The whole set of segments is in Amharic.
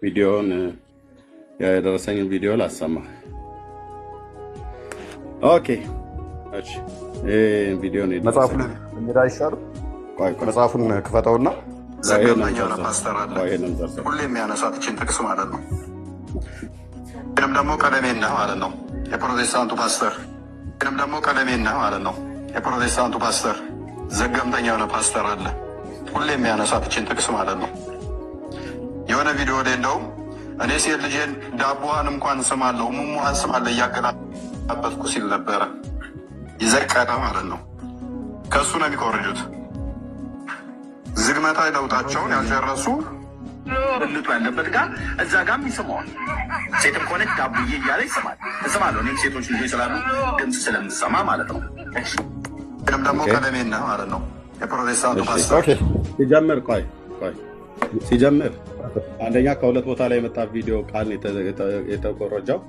ቪዲዮውን የደረሰኝን ቪዲዮ ላሰማ። ኦኬ እሺ፣ ቪዲዮን መጽሐፉን እንዳ ይሻሉ። መጽሐፉን ክፈተውና ዘገባኛው ፓስተር አለ ሁሌ የሚያነሳት እችን ጥቅስ ማለት ነው። ምንም ደግሞ ቀለሜና ማለት ነው የፕሮቴስታንቱ ፓስተር ምንም ደግሞ ቀለሜና ማለት ነው የፕሮቴስታንቱ ፓስተር ዘገምተኛ የሆነ ፓስተር አለ ሁሌ የሚያነሳት እችን ጥቅስ ማለት ነው። የሆነ ቪዲዮ ላይ እንደውም እኔ ሴት ልጄን ዳቦዋን እንኳን ስማለሁ ሙሙሃን ስማለሁ እያገላበጥኩ ሲል ነበረ። ይዘቀጠ ማለት ነው። ከእሱ ነው የሚኮርጁት። ዝግመታዊ ለውጣቸውን ያልጨረሱ ብልቱ ያለበት ጋር እዛ ጋም ይስመዋል። ሴትም ከሆነች ዳቡዬ እያለ ይስማል። እስማለሁ እኔም ሴቶች ልጆች ስላሉ ድምፅ ስለምሰማ ማለት ነው። ምንም ደግሞ ቀለሜና ማለት ነው የፕሮቴስታንቱ ፓስተር ሲጀምር ሲጀምር አንደኛ ከሁለት ቦታ ላይ የመጣ ቪዲዮ ቃል የተቆረጃው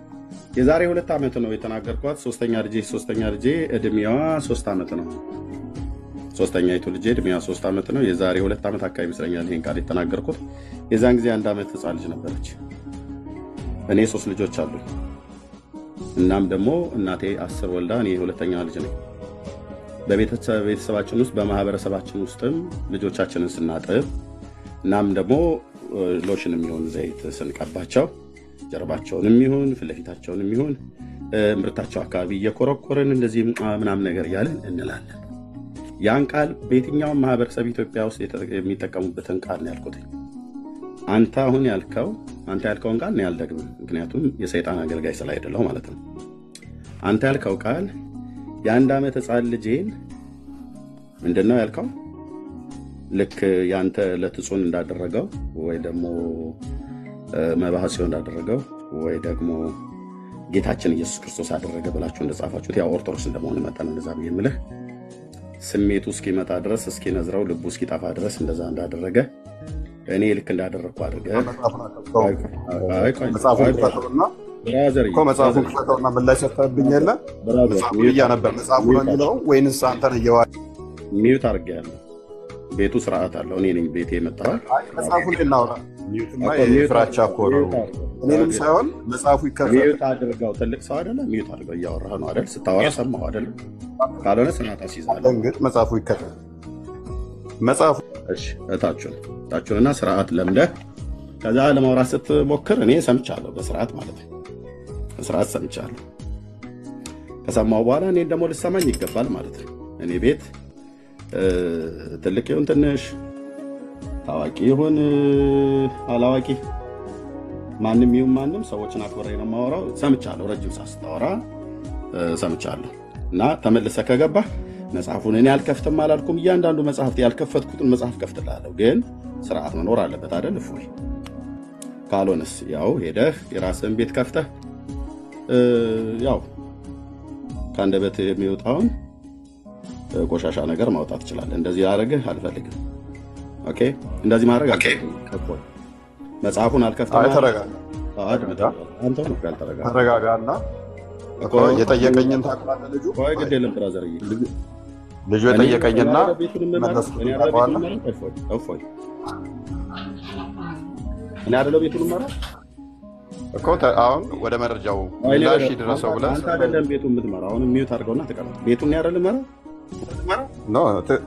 የዛሬ 2 ዓመት ነው የተናገርኳት። ሶስተኛ ልጄ እድሜዋ 3 ዓመት ነው። ሶስተኛይቱ ልጄ እድሜዋ 3 ዓመት ነው። የዛሬ 2 ዓመት አካባቢ ይመስለኛል ይሄን ቃል የተናገርኩት። የዛን ጊዜ 1 ዓመት ህፃን ልጅ ነበረች። እኔ 3 ልጆች አሉ። እናም ደግሞ እናቴ 10 ወልዳ እኔ ሁለተኛ ልጅ ነኝ። በቤተሰባችን ውስጥ በማህበረሰባችን ውስጥም ልጆቻችንን ስናጥብ እናም ደግሞ ሎሽን የሚሆን ዘይት ስንቀባቸው ጀርባቸውንም ይሁን ፍለፊታቸውንም ይሁን ምርታቸው አካባቢ እየኮረኮረን እንደዚህ ምናምን ነገር እያለን እንላለን። ያን ቃል በየትኛውም ማህበረሰብ ኢትዮጵያ ውስጥ የሚጠቀሙበትን ቃል ነው ያልኩት። አንተ ያልከውን ቃል ነው ያልደግምም፣ ምክንያቱም የሰይጣን አገልጋይ ስላይደለው ማለት ነው። አንተ ያልከው ቃል የ1 ዓመት ህፃን ልጄን ምንድነው ያልከው? ልክ ያንተ ለትጹን እንዳደረገው ወይ ደግሞ መባህሲው እንዳደረገው ወይ ደግሞ ጌታችን ኢየሱስ ክርስቶስ አደረገ ብላችሁ እንደጻፋችሁት ያው ኦርቶዶክስ እንደመሆነ መጠን እንደዛ ብዬምልህ ስሜቱ እስኪመጣ ድረስ እስኪነዝረው ልቡ እስኪጠፋ ድረስ እንደዛ እንዳደረገ እኔ ልክ እንዳደረግኩ አድርገህ መጽሐፉን ክፈተውና ምን ላይ ሰጥተህብኝ የለ እያነበር መጽሐፉ ነው የሚለው ወይንስ አንተ ነህ እየዋል ሚዩት አድርጌያለሁ። ቤቱ ስርዓት አለው። እኔ ነኝ ቤቴ የመጣው። መጽሐፉን እናውራ። ፍራቻ እኮ ነው። እኔንም ሳይሆን መጽሐፉ ይከፈል። ሚዩት አድርገው። ትልቅ ሰው አይደለ? ሚዩት አድርገው። እያወራህ ነው አይደል? ስታወራ ሰማሁ አይደል? ካልሆነ ስርዓት አስይዛለሁ። እንግዲህ መጽሐፉ ይከፈል። መጽሐፉ እሺ፣ እታችሁንና ስርዓት ለምደህ ከዛ ለማውራት ስትሞክር እኔ ሰምቻለሁ፣ በስርዓት ማለት ነው። በስርዓት ሰምቻለሁ። ከሰማሁ በኋላ እኔ ደግሞ ልሰማኝ ይገባል ማለት ነው። እኔ ቤት ትልቅ ይሁን ትንሽ፣ ታዋቂ ይሁን አላዋቂ፣ ማንም ይሁን ማንም ሰዎችን አክብሬ ነው የማወራው። ሰምቻለሁ፣ ረጅም ሰዓት ስታወራ ሰምቻለሁ። እና ተመልሰህ ከገባህ መጽሐፉን እኔ አልከፍትም አላልኩም። እያንዳንዱ መጽሐፍት ያልከፈትኩትን መጽሐፍ ከፍትልሃለሁ። ግን ስርዓት መኖር አለበት አይደል? እፎይ። ካልሆነስ ያው ሄደህ የራስህን ቤት ከፍተህ ያው ከአንደበት የሚወጣውን ቆሻሻ ነገር ማውጣት ትችላለህ። እንደዚህ ያደረግህ አልፈልግም። ኦኬ፣ እንደዚህ ማድረግ አልፈልግም። መጽሐፉን አልከፍትም። ተረጋጋና የጠየቀኝን ታውቃለህ። ግድ የለም ብራዘርዬ፣ ልጁ የጠየቀኝና እኔ አይደለሁ ቤቱን እመራ እኮ። አሁን ወደ መረጃው ላሽ ድረሰው ብለህ አንተ አይደለም ቤቱን የምትመራው። አሁን ሚዩት አድርገውና ተቀመጥ። ቤቱን አይደለም መራ ኖ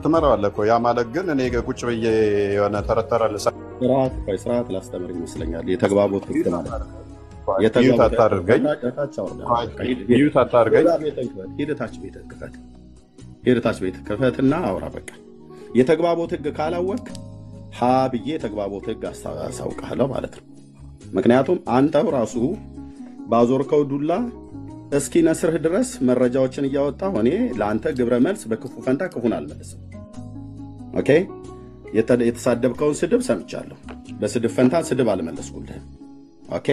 ትመራዋለህ እኮ። ያ ማለት ግን እኔ ቁጭ ብዬ የሆነ ተረተራል ስርዓት ላስተምር ይመስለኛል። የተግባቦት ህግ ማለት ሚዩት አታድርገኝ። ሄደታች ቤት ክፈትና አውራ። በቃ የተግባቦት ህግ ካላወቅ ሀ ብዬ የተግባቦት ህግ አሳውቃለሁ ማለት ነው። ምክንያቱም አንተው ራሱ ባዞርከው ዱላ እስኪ ነስርህ ድረስ መረጃዎችን እያወጣሁ እኔ ለአንተ ግብረ መልስ በክፉ ፈንታ ክፉን አልመልስም። ኦኬ፣ የተሳደብከውን ስድብ ሰምቻለሁ። በስድብ ፈንታ ስድብ አልመለስኩልህም። ኦኬ፣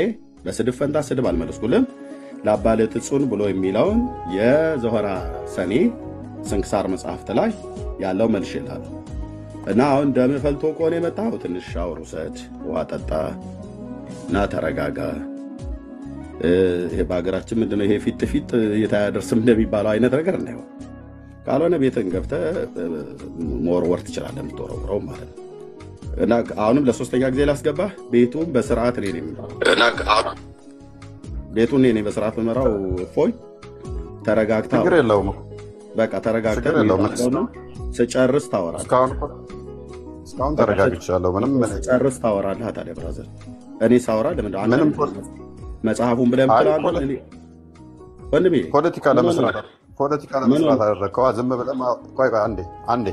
በስድብ ፈንታ ስድብ አልመለስኩልህም። ለአባልህ ትጹን ብሎ የሚለውን የዘሆራ ሰኔ ስንክሳር መጽሐፍት ላይ ያለው መልሽልሃለሁ። እና አሁን ደምህ ፈልቶ ከሆነ የመጣው ትንሽ ሻወር ውሰድ፣ ውሃ ጠጣ እና ተረጋጋ። ይሄ በሀገራችን ምንድነው ይሄ ፊት የታያደርስም እንደሚባለው አይነት ነገር እናየው። ካልሆነ ቤትን ገብተህ መወርወር ትችላለህ፣ የምትወረውረው ማለት ነው። እና አሁንም ለሶስተኛ ጊዜ ላስገባ ቤቱን በስርዓት እኔ ነኝ የምመራው። ቤቱን እኔ በስርዓት የምመራው። እፎይ ተረጋግታ ችግር የለውም በቃ ተረጋግታ ስጨርስ ታወራለህ። እስካሁን ተረጋግቻለሁ። ምንም ስጨርስ ታወራለህ። ታዲያ ብራዘር እኔ ሳወራ ለምን መጽሐፉን ብለህ ምትላለህ? ወንድሜ ፖለቲካ ለመስራት አደረግከው። ዝም ብለህ ቆይ አንዴ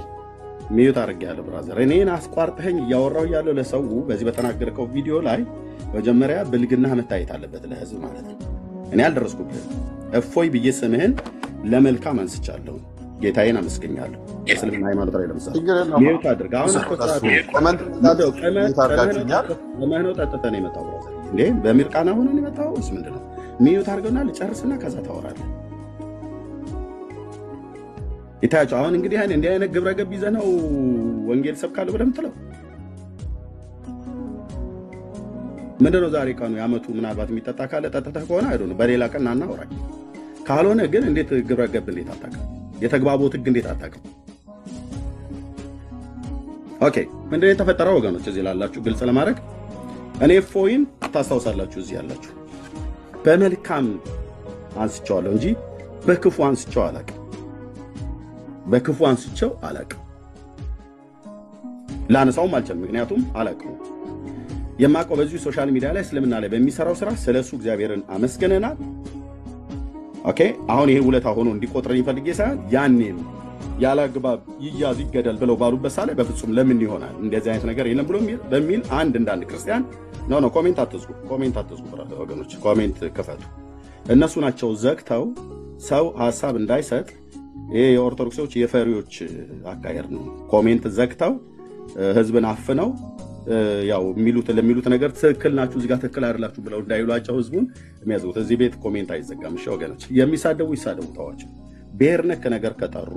ሚዩት አድርጌያለሁ ብራዘር። እኔን አስቋርጠኸኝ እያወራሁ እያለሁ ለሰው በዚህ በተናገርከው ቪዲዮ ላይ መጀመሪያ ብልግናህ መታየት አለበት ለህዝብ ማለት ነው። እኔ አልደረስኩብህም። እፎይ ብዬ ስምህን ለመልካም አንስቻለሁ። ጌታዬን አመስገኛለሁ። እስልምና ሃይማኖት ላይ ለምሳሌ ሚዩት አድርግ። አሁን ቀመህ ነው ጠጥተህ ነው የመጣው ብራዘር። እንዴ በሚርቃና ሆነ ነው የመጣው ወይስ ምንድን ነው? ሚዩት አድርገውና ልጨርስና ከዛ ታወራለህ። ይታያቸው አሁን እንግዲህ እንዲህ አይነት ግብረ ገብ ይዘህ ነው ወንጌል ሰብካለሁ ብለህ የምትለው ምንድን ነው? ዛሬ ቀኑ የዓመቱ ምናልባት የሚጠጣ ካለ ጠጥተህ ከሆነ አይዶ ነው። በሌላ ቀን አናወራኝ። ካልሆነ ግን እንዴት ግብረ ገብ እንዴት አታውቅም? የተግባቦት ህግ እንዴት አታውቅም? ኦኬ ምንድን ነው የተፈጠረው ወገኖች? እዚህ ላላችሁ ግልጽ ለማድረግ እኔ እፎይን ታስታውሳላችሁ። እዚህ ያላችሁ በመልካም አንስቼዋለሁ እንጂ በክፉ አንስቼው አላውቅም። በክፉ አንስቼው አላውቅም። ላነሳውም አልችልም፣ ምክንያቱም አላውቅም። የማውቀው በዚሁ ሶሻል ሚዲያ ላይ እስልምና ላይ በሚሰራው ስራ ስለሱ እግዚአብሔርን አመስግነናል። ኦኬ አሁን ይሄ ውለታ ሆኖ እንዲቆጥረኝ ፈልጌ ሳይሆን ያኔም ያለ አግባብ ይያዝ ይገደል ብለው ባሉበት ሳለ በፍጹም ለምን ይሆናል እንደዚህ አይነት ነገር የለም ብሎ በሚል አንድ ክርስቲያን ነው ኮሜንት አትዝጉ ወገኖች፣ ኮሜንት ክፈቱ። እነሱ ናቸው ዘግተው ሰው ሐሳብ እንዳይሰጥ። ይሄ የኦርቶዶክሶች የፈሪዎች አካሄድ ነው። ኮሜንት ዘግተው ህዝብን አፍነው ያው ለሚሉት ነገር ትክክል ናችሁ እዚህ ጋር ትክክል አይደላችሁ ብለው እንዳይሏቸው ህዝቡን የሚያዝጉት። እዚህ ቤት ኮሜንት አይዘጋም። እሺ ወገኖች፣ የሚሳደቡ ይሳደቡ፣ ተዋቸው። ብሔር ነክ ነገር ከጠሩ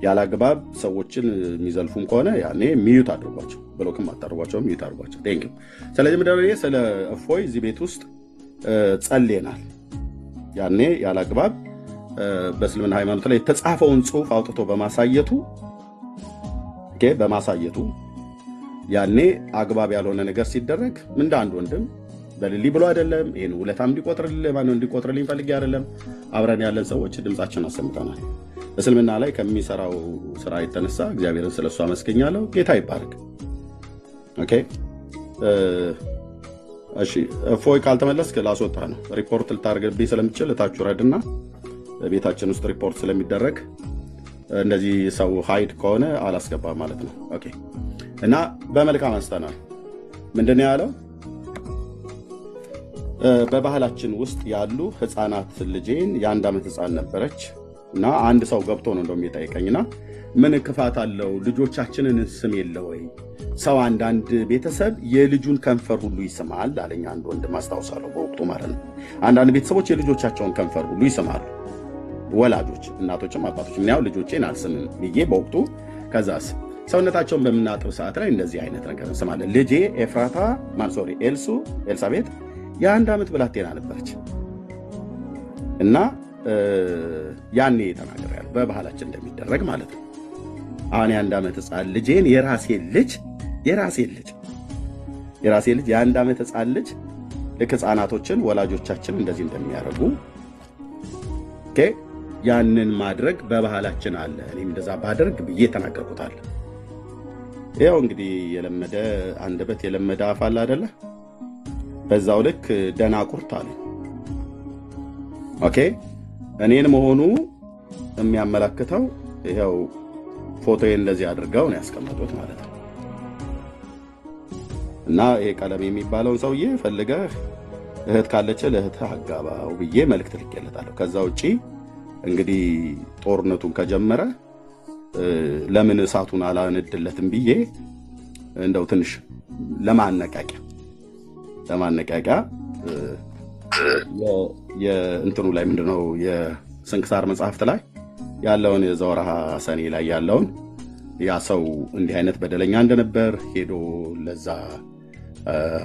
ያላግባብ ሰዎችን የሚዘልፉም ከሆነ ያኔ ሚዩት አድርጓቸው፣ ብሎክም አታርጓቸው፣ ሚዩት አድርጓቸው። ቴንክ ዩ። ስለዚህ ምንድነው ስለ እፎይ እዚህ ቤት ውስጥ ጸልየናል። ያኔ ያላግባብ በእስልምና ሃይማኖት ላይ የተጻፈውን ጽሑፍ አውጥቶ በማሳየቱ ያኔ አግባብ ያልሆነ ነገር ሲደረግ እንደ አንድ ወንድም በልሊ ብሎ አይደለም። ይሄን ውለታም እንዲቆጥርልኝ ፈልጌ አይደለም። አብረን ያለን ሰዎች ድምጻችን አሰምተናል። እስልምና ላይ ከሚሰራው ስራ የተነሳ እግዚአብሔርን ስለሱ አመስገኛለሁ። ጌታ ይባረክ። ኦኬ እሺ እፎይ ካልተመለስክ ላስወጣ ነው። ሪፖርት ልታደርግብኝ ስለምችል እታች ውረድና ቤታችን ውስጥ ሪፖርት ስለሚደረግ እንደዚህ ሰው ሃይድ ከሆነ አላስገባም ማለት ነው። ኦኬ እና በመልካም አንስተናል። ምንድነው ያለው? በባህላችን ውስጥ ያሉ ህፃናት ልጄን የ1 ዓመት ህፃን ነበረች እና አንድ ሰው ገብቶ ነው እንደውም የጠየቀኝና ምን ክፋት አለው ልጆቻችንን ስም የለ ወይ? ሰው አንዳንድ ቤተሰብ የልጁን ከንፈር ሁሉ ይስማል አለኝ። አንድ ወንድም አስታውሳለሁ በወቅቱ ማለት ነው። አንዳንድ ቤተሰቦች የልጆቻቸውን ከንፈር ሁሉ ይስማሉ። ወላጆች እናቶችም አባቶችም ያው ልጆቼን አልስምም ብዬ በወቅቱ ከዛስ ሰውነታቸውን በምናጥብ ሰዓት ላይ እንደዚህ አይነት ነገር እንስማለን። ልጄ ኤልሳቤት የ1 ዓመት ብላቴና ነበረች እና ያኔ ተናግሬያለሁ በባህላችን እንደሚደረግ ማለት ነው። አሁን የ1 ዓመት ህፃን ልጄን የራሴ ልጅ የ1 ዓመት ህፃን ልጅ ልክ ህፃናቶችን ወላጆቻችን እንደዚህ እንደሚያደርጉ ያንን ማድረግ በባህላችን አለ። እኔም እንደዛ ባደርግ ብዬ ተናገርኩታል። ያው እንግዲህ የለመደ አንደበት የለመደ አፍ አለ አይደለ? በዛው ልክ ደናቁርት አለ። ኦኬ እኔን መሆኑ የሚያመለክተው ይሄው ፎቶዬ እንደዚህ አድርገው ነው ያስቀመጡት ማለት ነው። እና ይሄ ቀለም የሚባለውን ሰውዬ ፈልገህ እህት ካለች ለእህትህ አጋባው ብዬ መልእክት ልኬለታለሁ። ከዛ ውጪ እንግዲህ ጦርነቱን ከጀመረ ለምን እሳቱን አላነድለትም ብዬ እንደው ትንሽ ለማነቃቂያ የእንትኑ ላይ ምንድነው የስንክሳር መጽሐፍት ላይ ያለውን የዘወርሃ ሰኔ ላይ ያለውን ያ ሰው እንዲህ አይነት በደለኛ እንደነበር ሄዶ ለዛ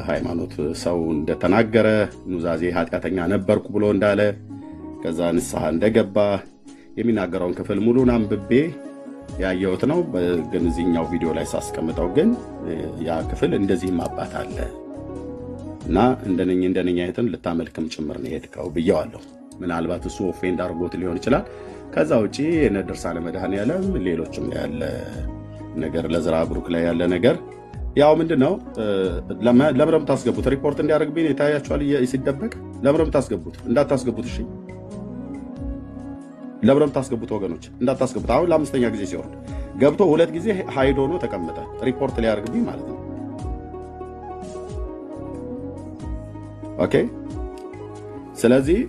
ሃይማኖት ሰው እንደተናገረ ኑዛዜ ኃጢአተኛ ነበርኩ ብሎ እንዳለ ከዛ ንስሐ እንደገባ የሚናገረውን ክፍል ሙሉን አንብቤ ያየሁት ነው። ግን እዚህኛው ቪዲዮ ላይ ሳስቀምጠው ግን ያ ክፍል እንደዚህም አባት አለ እና እንደነኛ አይተን ልታመልክም ጭምር ነው የሄድከው ብየዋለሁ። ምናልባት እሱ ኦፌንድ አድርጎት ሊሆን ይችላል። ከዛ ውጪ የነ ድርሳነ መድኃኔዓለም ሌሎችም ላይ ያለ ነገር ለዝራ ብሩክ ላይ ያለ ነገር ያው ምንድነው ለምረም ታስገቡት ሪፖርት እንዲያደርግብኝ የታያችኋል ሲደበቅ ለምረም ታስገቡት እንዳታስገቡት እሺ ለምረም ታስገቡት ወገኖች እንዳታስገቡት አሁን ለአምስተኛ ጊዜ ሲሆን ገብቶ ሁለት ጊዜ ሃይድ ሆኖ ተቀመጠ ሪፖርት ሊያደርግብኝ ማለት ነው ኦኬ ስለዚህ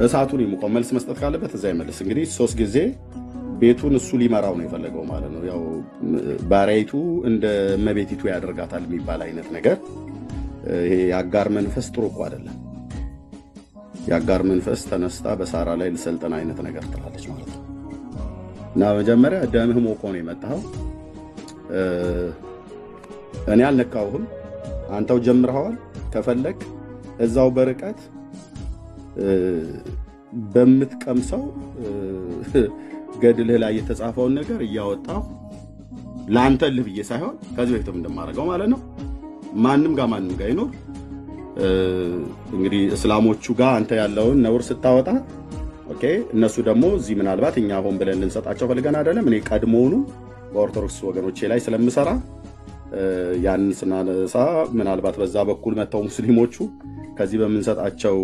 እሳቱን ይሙቀው መልስ መስጠት ካለበት እዛ ይመልስ እንግዲህ 3 ጊዜ ቤቱን እሱ ሊመራው ነው የፈለገው ማለት ነው ያው ባሪያይቱ እንደ መቤቲቱ ያደርጋታል የሚባል አይነት ነገር ይሄ ያጋር መንፈስ ጥሩ እኮ አይደለም ያጋር መንፈስ ተነስታ በሳራ ላይ ልሰልጠን አይነት ነገር ትላለች ማለት ነው እና መጀመሪያ ደምህ ሞቆ ነው የመጣው እኔ አልነካውህም አንተው ጀምረሃል ከፈለክ እዛው በርቀት በምትቀምሰው ገድልህ ላይ የተጻፈውን ነገር እያወጣው ላንተ ልብዬ ሳይሆን ከዚህ በፊትም እንደማረጋው ማለት ነው ማንም ጋር ይኖር እንግዲህ እስላሞቹ ጋር አንተ ያለውን ነውር ስታወጣ ኦኬ እነሱ ደግሞ እዚህ ምናልባት እኛ ሆን ብለን ልንሰጣቸው ፈልገን አይደለም እኔ ቀድሞውኑ በኦርቶዶክስ ወገኖቼ ላይ ስለምሰራ ያንን ስናነሳ ምናልባት በዛ በኩል መተው ሙስሊሞቹ ከዚህ በመንሰጣቸው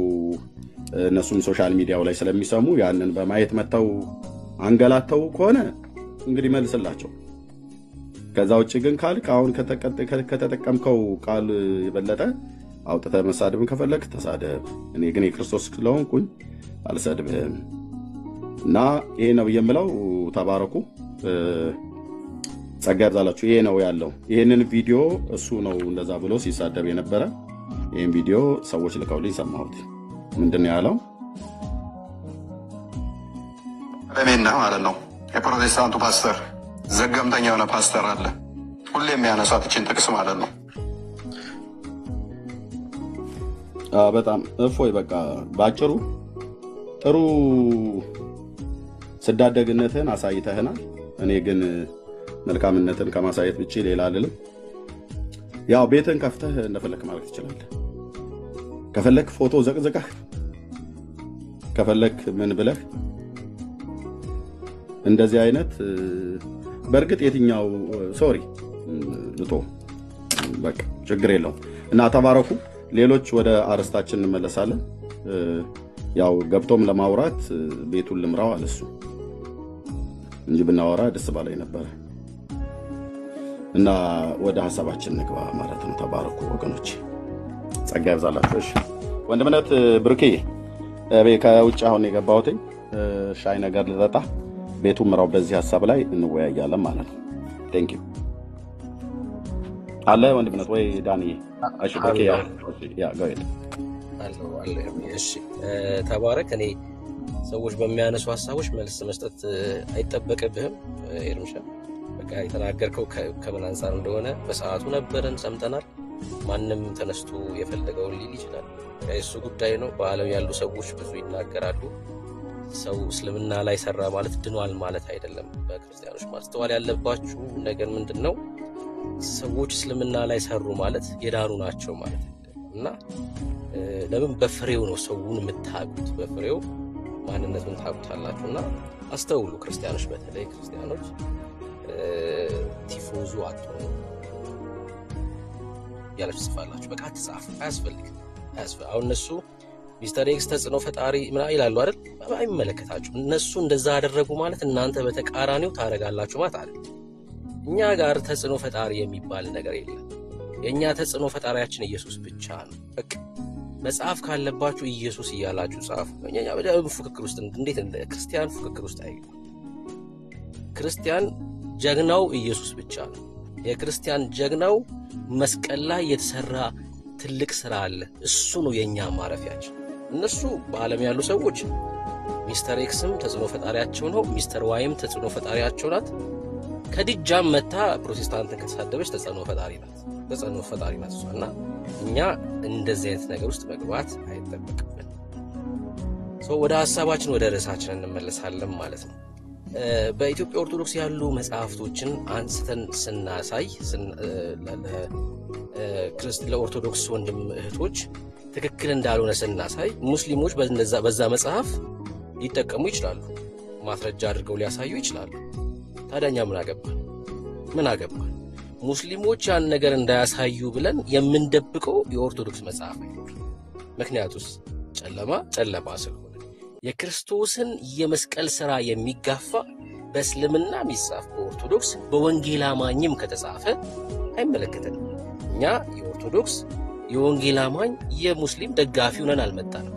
እነሱም ሶሻል ሚዲያው ላይ ስለሚሰሙ ያንን በማየት መተው አንገላተው ከሆነ እንግዲህ መልስላቸው ከዛ ውጪ ግን ካልክ አሁን ከተጠቀምከው ቃል የበለጠ አውጥተህ መሳደብን ከፈለክ ተሳደብ እኔ ግን የክርስቶስ ስለሆንኩኝ አልሰድብህም እና ይሄ ነው የምለው ተባረኩ ጸጋ ይብዛላችሁ ይሄ ነው ያለው ይሄንን ቪዲዮ እሱ ነው እንደዛ ብሎ ሲሳደብ የነበረ ይሄን ቪዲዮ ሰዎች ልከውልኝ ሰማሁት ምንድነው ያለው ለኔና ማለት ነው የፕሮቴስታንቱ ፓስተር ዘገምተኛ የሆነ ፓስተር አለ ሁሌም የሚያነሳት እቺን ጥቅስ ማለት ነው በጣም እፎይ በቃ ባጭሩ ጥሩ ስዳደግነትን አሳይተህናል እኔ ግን መልካምነትን ከማሳየት ብቻ ሌላ አይደለም ያው ቤትን ከፍተህ እንደፈለክ ማለት ትችላለህ ከፈለክ ፎቶ ዘቅዘቀህ ከፈለክ ምን ብለህ እንደዚህ አይነት በርግጥ የትኛው ሶሪ ልቶ በቃ ችግር የለው እና ተባረኩ ሌሎች ወደ አርስታችን እንመለሳለን ያው ገብቶም ለማውራት ቤቱን ልምራው አለሱ እንጂ ብናወራ ደስ ባላይ ነበር እና ወደ ሐሳባችን ንግባ ማለት ነው ተባረኩ ወገኖች ጸጋ ይብዛላችሁ እሺ ወንድምነት ብርኬ ከውጭ አሁን የገባሁት ሻይ ነገር ልጠጣ ቤቱን ምራው በዚህ ሐሳብ ላይ እንወያያለን ማለት ነው ቴንክ ዩ አለ ወንድምነት ወይ ዳኒ እሺ ብርኬ ያ ጋይድ አለው እሺ ተባረክ እኔ ሰዎች በሚያነሱ ሐሳቦች መልስ መስጠት አይተበቀብህም ኤርምሻ በቃ የተናገርከው ከምን አንፃር እንደሆነ በሰዓቱ ነበርን ሰምተናል ማንንም ተነስቶ የፈለገውን ሊል ይችላል እሱ ጉዳይ ነው በአለም ያሉ ሰዎች ብዙ ይናገራሉ ሰው እስልምና ላይ ሰራ ማለት ድኗል ማለት አይደለም በክርስቲያኖች ማስተዋል ያለባችሁ ነገር ምንድነው ሰዎች እስልምና ላይ ሰሩ ማለት የዳሩ ናቸው ማለት እና ለምን በፍሬው ነው ሰውን የምታውቁት በፍሬው ማንነቱን ታውቁታላችሁና አስተውሉ ክርስቲያኖች በተለይ ክርስቲያኖች ቲፎዞ አትሆኑ ያለች ጽፋላችሁ በቃ ተጻፉ አያስፈልግም አሁን እነሱ ሚስተር ኤክስ ተጽዕኖ ፈጣሪ ምን ይላሉ አይደል አይመለከታችሁ እነሱ እንደዛ አደረጉ ማለት እናንተ በተቃራኒው ታረጋላችሁ ማለት አይደል እኛ ጋር ተጽዕኖ ፈጣሪ የሚባል ነገር የለም የኛ ተጽዕኖ ፈጣሪያችን ኢየሱስ ብቻ ነው በቃ መጽሐፍ ካለባችሁ ኢየሱስ ይያላችሁ ጻፉ እኛ በደም ፍክክር ውስጥ እንዴት እንደ ክርስቲያን ፍክክር ውስጥ አይገቡ ክርስቲያን ጀግናው ኢየሱስ ብቻ ነው የክርስቲያን ጀግናው መስቀል ላይ የተሰራ ትልቅ ስራ አለ እሱ ነው የኛ ማረፊያችን እነሱ በአለም ያሉ ሰዎች ሚስተር ኤክስም ተጽዕኖ ፈጣሪያቸው ነው ሚስተር ዋይም ተጽዕኖ ፈጣሪያቸው ናት ከዲጃም መታ ፕሮቴስታንትን ከተሳደበች ተጽዕኖ ፈጣሪ ናት እሷና እኛ እንደዚህ አይነት ነገር ውስጥ መግባት አይተበቅብን ወደ ሐሳባችን ወደ ርዕሳችን እንመለሳለን ማለት ነው በኢትዮጵያ ኦርቶዶክስ ያሉ መጽሐፍቶችን አንስተን ስናሳይ ለኦርቶዶክስ ወንድም እህቶች ትክክል እንዳልሆነ ስናሳይ ሙስሊሞች በዛ መጽሐፍ ሊጠቀሙ ይችላሉ፣ ማስረጃ አድርገው ሊያሳዩ ይችላሉ። ታዲያኛ ምን አገባን? ሙስሊሞች ያን ነገር እንዳያሳዩ ብለን የምንደብቀው የኦርቶዶክስ መጽሐፍ አይኖር። ምክንያቱስ ጨለማ ስለሆነ የክርስቶስን የመስቀል ሥራ የሚጋፋ በእስልምና የሚጻፍ በኦርቶዶክስ በወንጌል አማኝም ከተጻፈ አይመለከተንም። እኛ የኦርቶዶክስ የወንጌል አማኝ የሙስሊም ደጋፊ ሆነን አልመጣንም።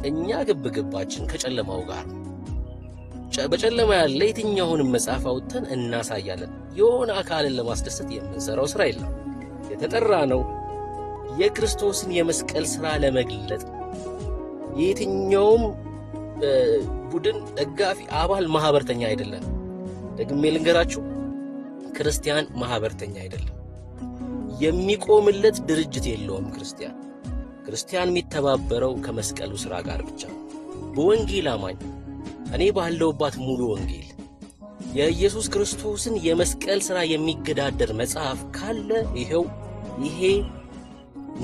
እኛ ግብግባችን ከጨለማው ጋር ነው። በጨለማ ያለ የትኛውንም መጽሐፍ አውጥተን እናሳያለን። የሆነ አካልን ለማስደሰት የምንሰራው ስራ የለም። የተጠራ ነው የክርስቶስን የመስቀል ሥራ ለመግለጥ። የትኛውም ቡድን ደጋፊ አባል ማህበርተኛ አይደለም። ደግሜ ልንገራችሁ፣ ክርስቲያን ማህበርተኛ አይደለም። የሚቆምለት ድርጅት የለውም። ክርስቲያን የሚተባበረው ከመስቀሉ ሥራ ጋር ብቻ ነው። በወንጌል አማኝ እኔ ባለውባት ሙሉ ወንጌል የኢየሱስ ክርስቶስን የመስቀል ሥራ የሚገዳደር መጽሐፍ ካለ ይሄ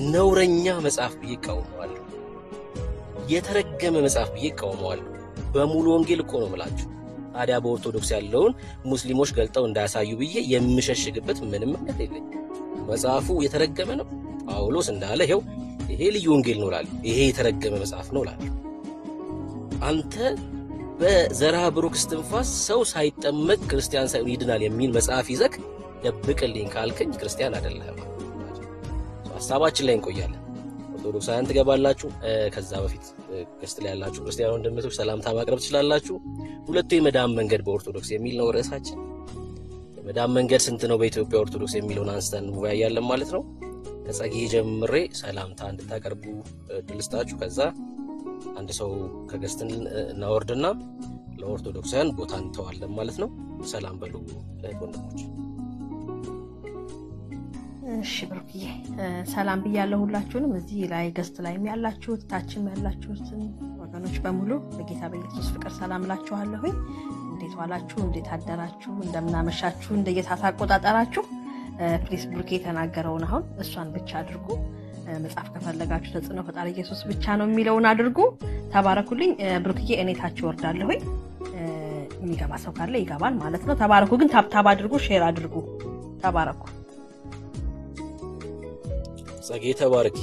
ነውረኛ መጽሐፍ ብዬ እቃወመዋለሁ። የተረገመ መጽሐፍ ብዬ እቃወመዋለሁ። በሙሉ ወንጌል እኮ ነው የምላችሁ። ታዲያ በኦርቶዶክስ ያለውን ሙስሊሞች ገልጠው እንዳያሳዩ ብዬ የምሸሽግበት ምንም ምክንያት የለኝም። መጽሐፉ የተረገመ ነው። ጳውሎስ እንዳለ ይሄ ልዩ ወንጌል ነው እላለሁ። ይሄ የተረገመ መጽሐፍ ነው እላለሁ። አንተ በዘራ ብሩክ እስትንፋስ ሰው ሳይጠመቅ ክርስቲያን ሳይሆን ይድናል የሚል መጽሐፍ ይዘክ ደብቅልኝ ካልከኝ ክርስቲያን አይደለህም። ሐሳባችን ላይ እንቆያለን። ኦርቶዶክሳውያን ትገባላችሁ። ከዛ በፊት ገስት ላይ ያላችሁ ክርስቲያን ወንድሞች ሰላምታ ማቅረብ ትችላላችሁ። ሁለቱ የመዳን መንገድ በኦርቶዶክስ የሚል ነው ርዕሳችን። የመዳን መንገድ ስንት ነው በኢትዮጵያ ኦርቶዶክስ የሚለውን አንስተን እንወያያለን ማለት ነው። ከጸጌ ጀምሬ ሰላምታ እንድታቀርቡ እድል ስጣችሁ። ከዛ አንድ ሰው ከገስትን እናወርድና ለኦርቶዶክሳውያን ቦታ እንተዋለን ማለት ነው። ሰላም በሉ ወንድሞች። እሺ ብሩክዬ ሰላም ብያለሁ ሁላችሁንም። እዚህ ላይ ገስት ላይ ያላችሁት ታችም ያላችሁትን ወገኖች በሙሉ በጌታ በኢየሱስ ፍቅር ሰላም እላችኋለሁ። እንዴት ዋላችሁ? እንዴት አደራችሁ? እንደምናመሻችሁ? እንደየሰዓት አቆጣጠራችሁ? ፕሊስ ብሩክ የተናገረውን አሁን እሷን ብቻ አድርጉ። መጽሐፍ ከፈለጋችሁ ተጽዕኖ ፈጣሪ ኢየሱስ ብቻ ነው የሚለውን አድርጉ። ተባረኩልኝ። ብሩክዬ እኔ ታች ወርዳለሁ። የሚገባ ሰው ካለ ይገባል ማለት ነው። ተባረኩ። ግን ታብታብ አድርጉ፣ ሼር አድርጉ። ተባረኩ። ጸጌ ተባረኪ።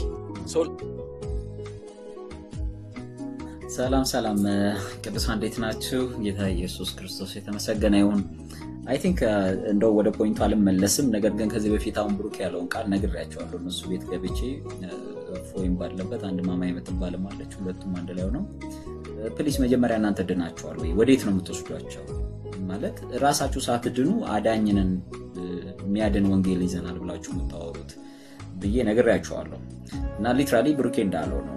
ሰላም ቅዱሳን እንዴት ናችሁ? ጌታ ኢየሱስ ክርስቶስ የተመሰገነ ይሁን። አይ ቲንክ እንደው ወደ ፖይንቱ አልመለስም። ነገር ግን ከዚህ በፊት አሁን ብሩክ ያለውን ቃል ነግሬያቸዋለሁ። እነሱ ቤት ገብቼ ፎይም ባለበት አንድ ማማ የምትባልም አለች። ሁለቱም አንድ ላይ ሆነው ፕሊስ መጀመሪያ እናንተ ድናችኋል ወይ? ወዴት ነው የምትወስዷቸው? ማለት ራሳችሁ ሳትድኑ አዳኝንን የሚያድን ወንጌል ይዘናል ብላችሁ የምታወሩት ብዬ ነግሬያቸዋለሁ። እና ሊትራሊ ብሩኬ እንዳለው ነው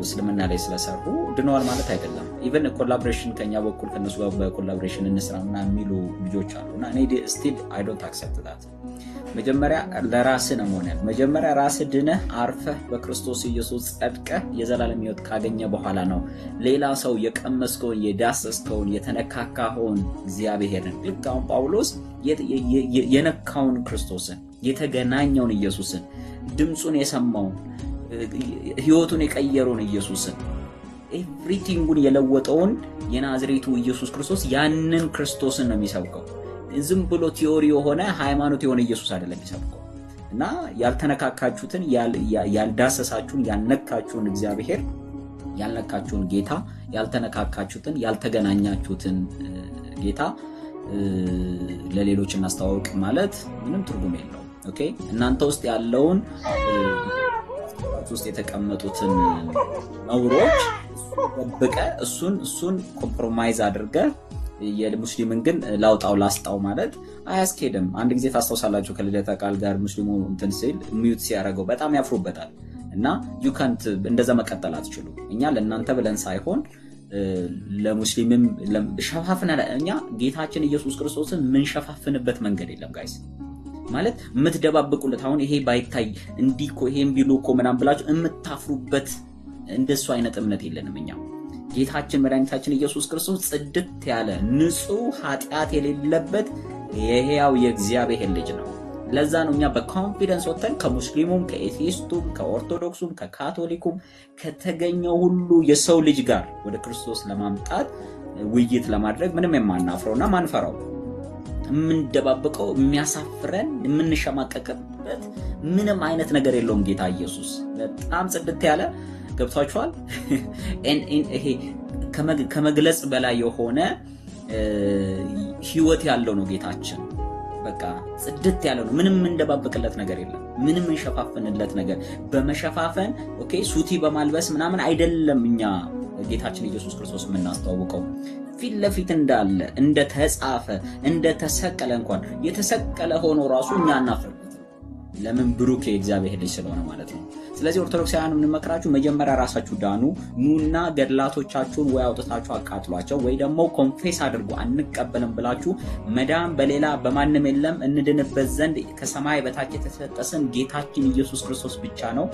እስልምና ላይ ስለሰሩ ድነዋል ማለት አይደለም። ኢቨን ኮላቦሬሽን ከኛ በኩል ከነሱ ጋር በኮላቦሬሽን እንስራና የሚሉ ልጆች አሉና እኔ ስቲል አይ ዶንት አክሰፕት ዳት። መጀመሪያ ለራስህ ነው ሆነ። መጀመሪያ ራስህ ድነህ አርፈህ በክርስቶስ ኢየሱስ ጸድቀህ የዘላለም ሕይወት ካገኘ በኋላ ነው ሌላ ሰው የቀመስከውን የዳሰስከውን የተነካካውን እግዚአብሔርን ልክ አሁን ጳውሎስ የነካውን ክርስቶስን የተገናኘውን ኢየሱስን ድምጹን የሰማውን ሕይወቱን የቀየረውን ኢየሱስን ኤቭሪቲንጉን የለወጠውን የናዝሬቱ ኢየሱስ ክርስቶስ ያንን ክርስቶስን ነው የሚሰብከው። ዝም ብሎ ቲዮሪ የሆነ ሃይማኖት የሆነ ኢየሱስ አይደለም የሚሰብከው። እና ያልተነካካችሁትን ያልዳሰሳችሁን ያልነካችሁን እግዚአብሔር ያልነካችሁን ጌታ ያልተነካካችሁትን ያልተገናኛችሁትን ጌታ ለሌሎች እናስተዋውቅ ማለት ምንም ትርጉም የለውም። ኦኬ እናንተ ውስጥ ያለውን ውስጥ የተቀመጡትን ነውሮች በበቀ እሱን ኮምፕሮማይዝ አድርገ የሙስሊምን ግን ላስጣው ማለት አያስኬድም። አንድ ጊዜ ታስተውሳላችሁ ከልደታ ቃል ጋር ሙስሊሙ እንትን ሲል ሚዩት ሲያደርገው በጣም ያፍሩበታል። እና ዩ ካንት እንደዛ መቀጠል አትችሉ። እኛ ለእናንተ ብለን ሳይሆን ለሙስሊምም ሸፋፍና እኛ ጌታችን ኢየሱስ ክርስቶስን ምን ሸፋፍንበት መንገድ የለም ጋይስ። ማለት የምትደባብቁለት አሁን ይሄ ባይታይ እንዲኮ ይሄን ቢሉ እኮ ምናምን ብላችሁ የምታፍሩበት እንደሱ አይነት እምነት የለንም እኛ። ጌታችን መድኃኒታችን ኢየሱስ ክርስቶስ ጽድት ያለ ንጹህ ኃጢአት የሌለበት የሕያው የእግዚአብሔር ልጅ ነው። ለዛ ነው እኛ በኮንፊደንስ ወጥተን ከሙስሊሙም ከኤቲስቱም ከኦርቶዶክሱም ከካቶሊኩም ከተገኘው ሁሉ የሰው ልጅ ጋር ወደ ክርስቶስ ለማምጣት ውይይት ለማድረግ ምንም የማናፍረውና ማንፈራው የምንደባበቀው የሚያሳፍረን የምንሸማቀቅበት ምንም አይነት ነገር የለውም። ጌታ ኢየሱስ በጣም ጽድት ያለ ገብቷችኋል። ይሄ ከመግለጽ በላይ የሆነ ህይወት ያለው ነው ጌታችን። በቃ ጽድት ያለ ነው። ምንም እንደባበቅለት ነገር የለም። ምንም እንሸፋፍንለት ነገር በመሸፋፈን ኦኬ ሱቲ በማልበስ ምናምን አይደለም። እኛ ጌታችን ኢየሱስ ክርስቶስ የምናስተዋውቀው ፊት ለፊት እንዳለ እንደተጻፈ እንደተሰቀለ እንኳን የተሰቀለ ሆኖ ራሱ እኛ እናፍርበት። ለምን ብሩክ የእግዚአብሔር ልጅ ስለሆነ ማለት ነው። ስለዚህ ኦርቶዶክሳውያን የምንመክራችሁ መጀመሪያ ራሳችሁ ዳኑ። ኑና ገድላቶቻችሁን ወይ አውጥታችሁ አቃጥሏቸው ወይ ደግሞ ኮንፌስ አድርጉ። አንቀበልም ብላችሁ መዳን በሌላ በማንም የለም እንድንበት ዘንድ ከሰማይ በታች የተሰጠን ጌታችን ኢየሱስ ክርስቶስ ብቻ ነው።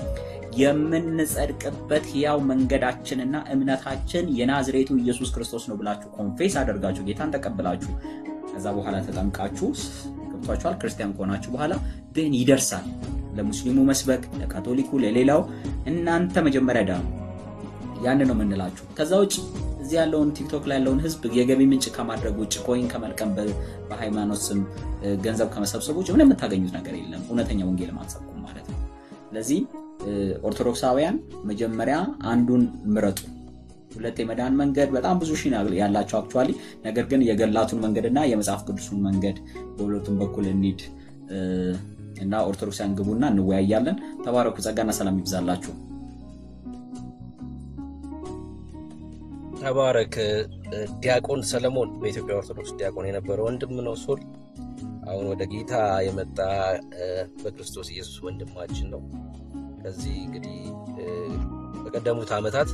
የምንጸድቅበት ሕያው መንገዳችንና እምነታችን የናዝሬቱ ኢየሱስ ክርስቶስ ነው ብላችሁ ኮንፌስ አድርጋችሁ ጌታን ተቀበላችሁ ከዛ በኋላ ተጠምቃችሁ ገብቷችኋል። ክርስቲያን ከሆናችሁ በኋላ ግን ይደርሳል። ለሙስሊሙ መስበክ፣ ለካቶሊኩ፣ ለሌላው እናንተ መጀመሪያ ዳኑ። ያን ነው የምንላችሁ። ከዛ ውጭ እዚህ ያለውን ቲክቶክ ላይ ያለውን ህዝብ የገቢ ምንጭ ከማድረግ ውጭ ኮይን ከመልቀም በሃይማኖት ስም ገንዘብ ከመሰብሰብ ውጭ ምንም የምታገኙት ነገር የለም። እውነተኛ ወንጌል ማንሰብኩም ማለት ነው። ስለዚህ ኦርቶዶክሳውያን መጀመሪያ አንዱን ምረጡ። ሁለት የመዳን መንገድ በጣም ብዙ ሺህ ያላችሁ አክቹአሊ፣ ነገር ግን የገላቱን መንገድና የመጽሐፍ ቅዱሱን መንገድ በሁለቱም በኩል እንሂድ እና ኦርቶዶክሳውያን ግቡና እንወያያለን። ተባረኩ። ጸጋና ሰላም ይብዛላችሁ። ተባረክ። ዲያቆን ሰለሞን በኢትዮጵያ ኦርቶዶክስ ዲያቆን የነበረ ወንድም ነው። ሶል አሁን ወደ ጌታ የመጣ በክርስቶስ ኢየሱስ ወንድማችን ነው። ከዚህ እንግዲህ በቀደሙት ዓመታት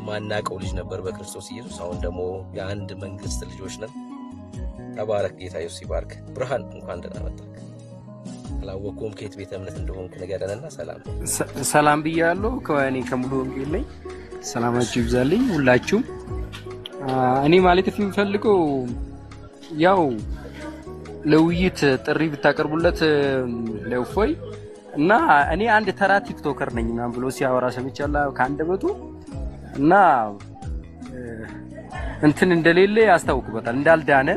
ማናቀው ልጅ ነበር በክርስቶስ ኢየሱስ። አሁን ደግሞ የአንድ መንግስት ልጆች ነን። ተባረክ። ጌታ ኢየሱስ ይባርክ። ብርሃን እንኳን ደህና መጣህ። አላወኩም ከየት ቤተ እምነት እንደሆንክ ንገረንና ሰላም ሰላም ብያለሁ። ከወኔ ከሙሉ ወንጌል ላይ ሰላማችሁ ይብዛልኝ ሁላችሁም። እኔ ማለት የምፈልገው ያው ለውይይት ጥሪ ብታቀርቡለት ለውፎይ እና እኔ አንድ ተራ ቲክቶከር ነኝ ምናምን ብሎ ሲያወራ ሰምቻለሁ ከአንደበቱ እና እንትን እንደሌለ ያስታውቅበታል፣ እንዳልዳነ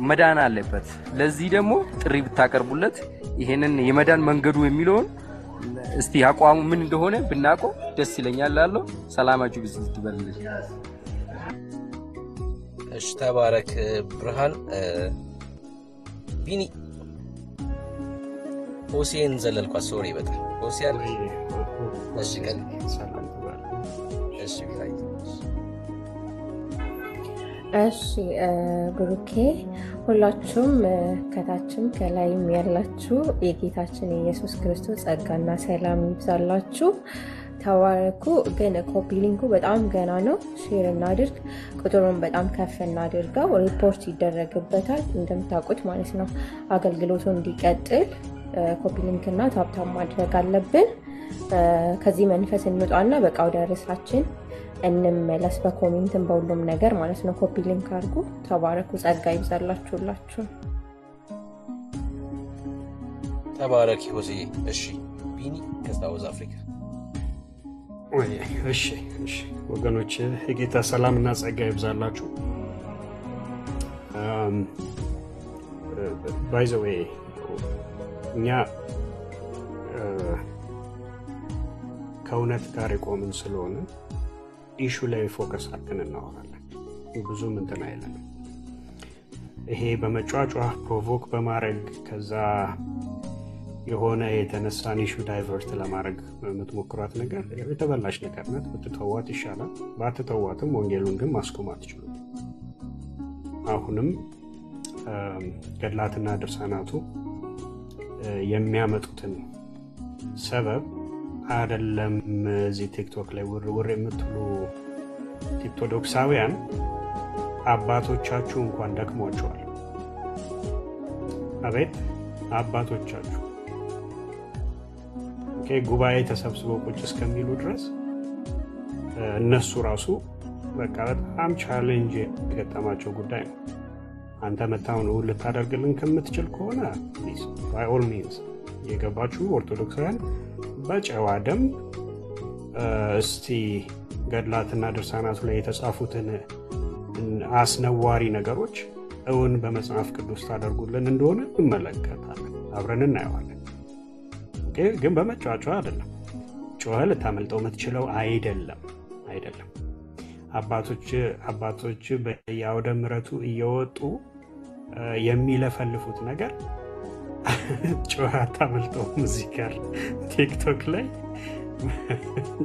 መዳን አለበት። ለዚህ ደግሞ ጥሪ ብታቀርቡለት ይሄንን የመዳን መንገዱ የሚለውን እስቲ አቋሙ ምን እንደሆነ ብናቀው ደስ ይለኛል እላለሁ። ሰላማችሁ ይብዛልኝ። እሺ ተባረክ ብርሃን። ቢኒ ሆሴን ዘለልኳ። ሶሪ በጣም ሆሴን። እሺ ቀን ሰላም ተባረክ። እሺ ቢላይ እሺ ብሩኬ፣ ሁላችሁም ከታችም ከላይም ያላችሁ የጌታችን ኢየሱስ ክርስቶስ ጸጋና ሰላም ይብዛላችሁ። ተባረኩ። ግን ኮፒ ሊንኩ በጣም ገና ነው። ሼር እናድርግ፣ ቁጥሩን በጣም ከፍ እናድርገው። ሪፖርት ይደረግበታል እንደምታውቁት ማለት ነው። አገልግሎቱ እንዲቀጥል ኮፒ ሊንክና ታፕታፕ ማድረግ አለብን። ከዚህ መንፈስ እንውጣና በቃ ወደ ርዕሳችን እንመለስ። በኮሜንትም በሁሉም ነገር ማለት ነው። ኮፒ ሊንክ አድርጉ። ተባረኩ። ጸጋ ይብዛላችሁ። ተባረክ ሆሴ። እሺ ቢኒ ከሳውዝ አፍሪካ። እሺ ወገኖች የጌታ ሰላምና ጸጋ ይብዛላችሁ። ባይ ዘ ዌይ እኛ ከእውነት ጋር የቆምን ስለሆነ ኢሹ ላይ ፎከስ አድርገን እናወራለን። ብዙም እንትን አይለንም። ይሄ በመጫጫህ ፕሮቮክ በማድረግ ከዛ የሆነ የተነሳን ኢሹ ዳይቨርት ለማድረግ የምትሞክሯት ነገር የተበላሽ ነገር ናት። ብትተዋት ይሻላል። ባትተዋትም ወንጌሉን ግን ማስቆም አትችሉም። አሁንም ገድላትና ድርሳናቱ የሚያመጡትን ሰበብ አይደለም እዚህ ቲክቶክ ላይ ውር የምትሉ ኦርቶዶክሳውያን አባቶቻችሁ እንኳን ደክሟቸዋል። አቤት አባቶቻችሁ ጉባኤ ተሰብስበው ቁጭ እስከሚሉ ድረስ እነሱ ራሱ በቃ በጣም ቻሌንጅ የገጠማቸው ጉዳይ ነው። አንተ መታውን ልታደርግልን ከምትችል ከሆነ ባይ ኦል ሚንስ የገባችሁ ኦርቶዶክሳውያን በጨዋ ደንብ እስቲ ገድላትና ድርሳናቱ ላይ የተጻፉትን አስነዋሪ ነገሮች እውን በመጽሐፍ ቅዱስ ታደርጉልን እንደሆነ እንመለከታለን፣ አብረን እናየዋለን። ግን በመጫወቻ አይደለም። ጮኸ ልታመልጠው የምትችለው አይደለም። አባቶች በየአውደ ምሕረቱ እየወጡ የሚለፈልፉት ነገር ጮኸ አታመልጠውም። እዚህ ጋር ቲክቶክ ላይ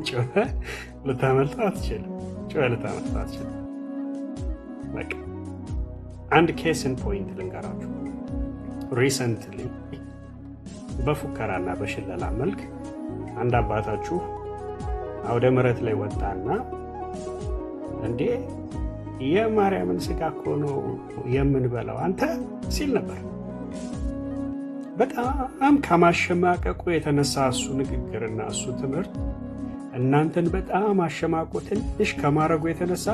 ጮኸ ልታመልጠው አትችልም። በቃ አንድ ኬስን ፖይንት ልንገራችሁ። ሪሰንትሊ በፉከራና በሽለላ መልክ አንድ አባታችሁ አውደ ምሕረት ላይ ወጣና እንዴ የማርያምን ስጋ እኮ ነው የምንበላው አንተ ሲል ነበር። በጣም ከማሸማቀቁ የተነሳ እሱ ንግግርና እሱ ትምህርት እናንተን በጣም አሸማቆ ትንሽ ከማድረጉ የተነሳ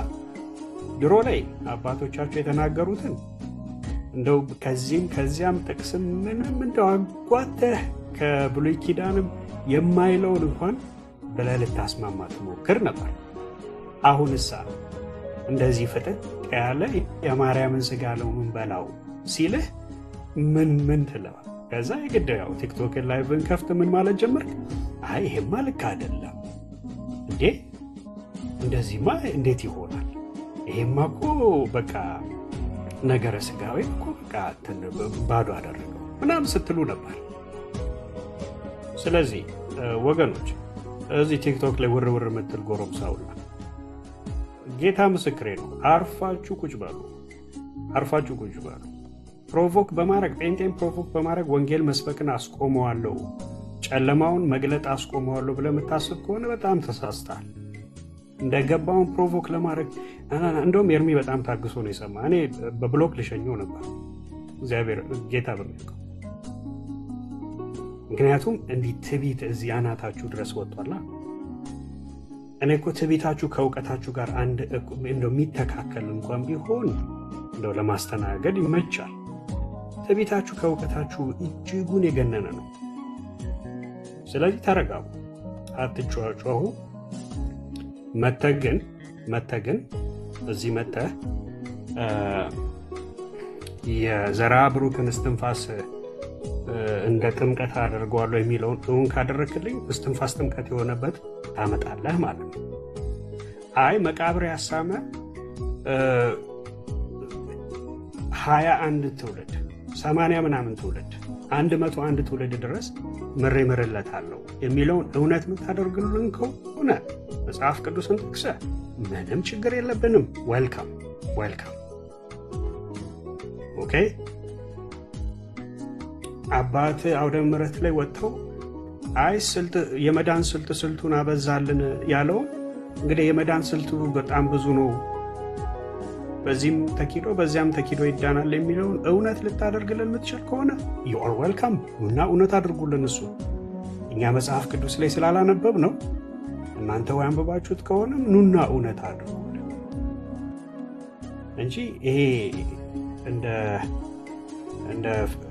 ድሮ ላይ አባቶቻቸው የተናገሩትን እንደው ከዚህም ከዚያም ጥቅስም ምንም እንደው አጓተህ ከብሉይ ኪዳንም የማይለውን እንኳን ብለህ ልታስማማ ትሞክር ነበር። አሁንሳ እንደዚህ ፍጥጥ ያለ የማርያምን ስጋ ነው የምንበላው ሲልህ ምን ትለዋል? ከዛ የግድ ያው ቲክቶክን ላይቭን ከፍት ምን ማለት ጀመርክ? አይ ይሄማ ልክ አይደለም እንዴ፣ እንደዚህማ እንዴት ይሆናል? ይሄማ እኮ በቃ ነገረ ስጋዊ እኮ በቃ ባዶ አደረገው ምናምን ስትሉ ነበር። ስለዚህ ወገኖች እዚህ ቲክቶክ ላይ ውርውር የምትል ጎረምሳውላ ጌታ ምስክሬ ነው፣ አርፋችሁ ቁጭ በሉ። ፕሮቮክ በማድረግ ጴንጤን ፕሮቮክ በማድረግ ወንጌል መስበክን አስቆመዋለሁ፣ ጨለማውን መግለጥ አስቆመዋለሁ ብለህ የምታስብ ከሆነ በጣም ተሳስተሃል። እንደገባውን ፕሮቮክ ለማድረግ እንደውም ኤርሚ በጣም ታግሶ ነው የሰማ። እኔ በብሎክ ልሸኘው ነበር እግዚአብሔር ጌታ በሚያውቀው። ምክንያቱም እንዲህ ትቢት እዚህ አናታችሁ ድረስ ወጥቷላ። እኔ እኮ ትቢታችሁ ከእውቀታችሁ ጋር አንድ እንደው የሚተካከል እንኳን ቢሆን እንደው ለማስተናገድ ይመቻል። ትቢታችሁ ከእውቀታችሁ እጅጉን የገነነ ነው። ስለዚህ ተረጋጉ፣ አትጫጫሁ። መተግን እዚህ መተህ የዘርዓ ብሩክን እስትንፋስ እንደ ጥምቀት አደርገዋለሁ የሚለውን እውን ካደረክልኝ እስትንፋስ ጥምቀት የሆነበት ታመጣለህ ማለት ነው። አይ መቃብር ያሳመ 21 ትውልድ 80 ምናምን ትውልድ 101 ትውልድ ድረስ ምሬምርለታለሁ የሚለውን እውነት የምታደርግልን ከሆነ መጽሐፍ ቅዱስን ጠቅሰህ ምንም ችግር የለብንም። ዌልካም። ኦኬ። አባት አውደ ምሕረት ላይ ወጥተው አይ የመዳን ስልቱን አበዛልን ያለውን እንግዲህ የመዳን ስልቱ በጣም ብዙ ነው፣ በዚህም ተኪዶ በዚያም ተኪዶ ይዳናል የሚለውን እውነት ልታደርግልን የምትችል ከሆነ ዩአር ዌልካም። ኑና እውነት አድርጉልን። እሱ እኛ መጽሐፍ ቅዱስ ላይ ስላላነበብ ነው። እናንተ ወይ አንብባችሁት ከሆነ ኑና እውነት አድርጉልን እንጂ ይሄ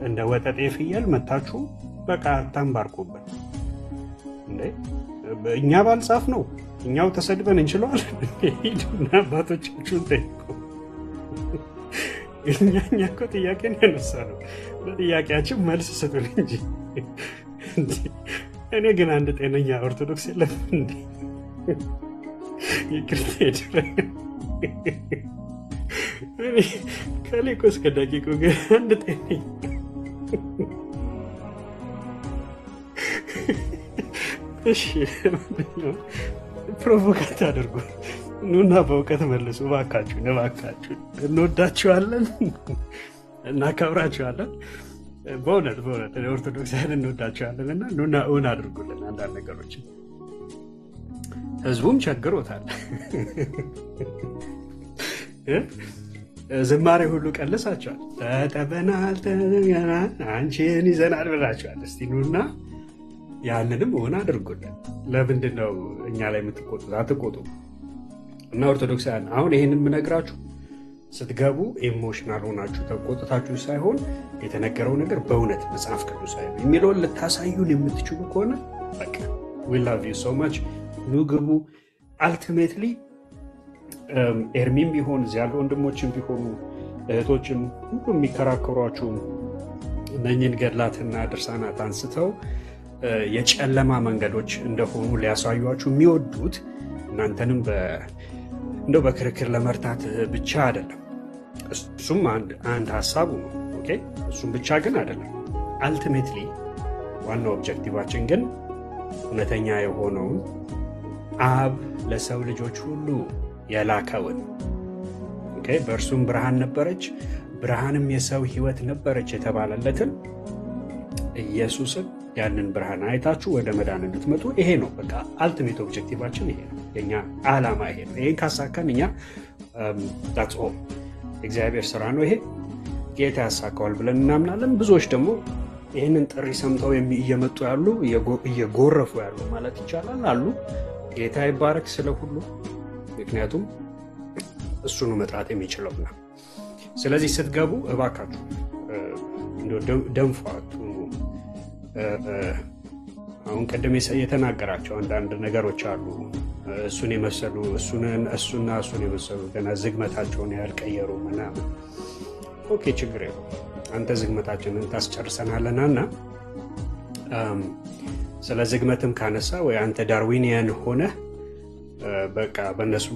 እንደ ወጠጤ ፍየል መታችሁ በቃ ታንባርኩበት እንዴ። እኛ ባልጻፍ ነው እኛው ተሰድበን እንችለዋለን። ሂዱና አባቶቻችሁን ጠይቁ። እኛ እኮ ጥያቄን ያነሳ ነው፣ ለጥያቄያችን መልስ ስጡን እንጂ። እኔ ግን አንድ ጤነኛ ኦርቶዶክስ የለም እንዴ? ይቅርታ ከሊቁ እስከ ደቂቁ ግን አንድ ጤነኛ እሺ፣ ፕሮቮካት አድርጉ። ኑና በእውቀት መልሱ። እባካችሁ እንወዳችኋለን፣ እናከብራችኋለን። በእውነት ኦርቶዶክሳውያን እንወዳችኋለን እና ኑና እውን አድርጉልን አንዳንድ ነገሮችን። ህዝቡም ቸግሮታል። ዝማሬ ሁሉ ቀልሳቸዋል። ተጠበናል፣ አንቺን ይዘናል ብላችኋል። እስቲ ኑና ያንንም እውን አድርጉልን። ለምንድን ነው እኛ ላይ የምትቆጡት? አትቆጡ። እና ኦርቶዶክሳውያን አሁን ይህንን የምነግራችሁ ስትገቡ ኢሞሽናል ሆናችሁ ተቆጥታችሁ ሳይሆን የተነገረው ነገር በእውነት መጽሐፍ ቅዱሳዊ ነው የሚለውን ልታሳዩን የምትችሉ ከሆነ በቃ we love you so much ኑ ግቡ። አልቲሜትሊ ኤርሚም ቢሆን እዚህ ያሉ ወንድሞችም ቢሆኑ እህቶችም ሁሉ የሚከራከሯችሁ እነኝን ገድላትና ድርሳናት አንስተው የጨለማ መንገዶች እንደሆኑ ሊያሳዩአችሁ የሚወዱት እናንተንም እንደው በክርክር ለመርታት ብቻ አይደለም። እሱም አንድ ሀሳቡ ነው። ኦኬ እሱም ብቻ ግን አይደለም። አልቲሜትሊ ዋናው ኦብጀክቲቫችን ግን እውነተኛ የሆነውን አብ ለሰው ልጆች ሁሉ የላከውን ኦኬ በእርሱም ብርሃን ነበረች፣ ብርሃንም የሰው ህይወት ነበረች የተባለለትን ኢየሱስን ያንን ብርሃን አይታችሁ ወደ መዳን እንድትመጡ ይሄ ነው በቃ አልቲሜት ኦብጀክቲቫችን ይሄ ነው። የኛ ዓላማ ይሄ ነው። ይሄን ካሳካን እኛ that's all እግዚአብሔር ስራ ነው። ይሄ ጌታ ያሳካዋል ብለን እናምናለን። ብዙዎች ደግሞ ይህንን ጥሪ ሰምተው እየመጡ ያሉ እየጎረፉ ያሉ ማለት ይቻላል አሉ። ጌታ ይባረክ ስለ ሁሉ፣ ምክንያቱም እሱ ነው መጥራት የሚችለውና። ስለዚህ ስትገቡ እባካችሁ ደንፏቱ። አሁን ቀደም የተናገራቸው አንዳንድ ነገሮች አሉ። እሱን የመሰሉ እሱና እሱን የመሰሉ ገና ዝግመታቸውን ያልቀየሩ ምናምን። ኦኬ ችግር የለው አንተ ዝግመታችንን ታስጨርሰናለና እና ስለ ዝግመትም ካነሳ ወይ አንተ ዳርዊኒያን ሆነ በቃ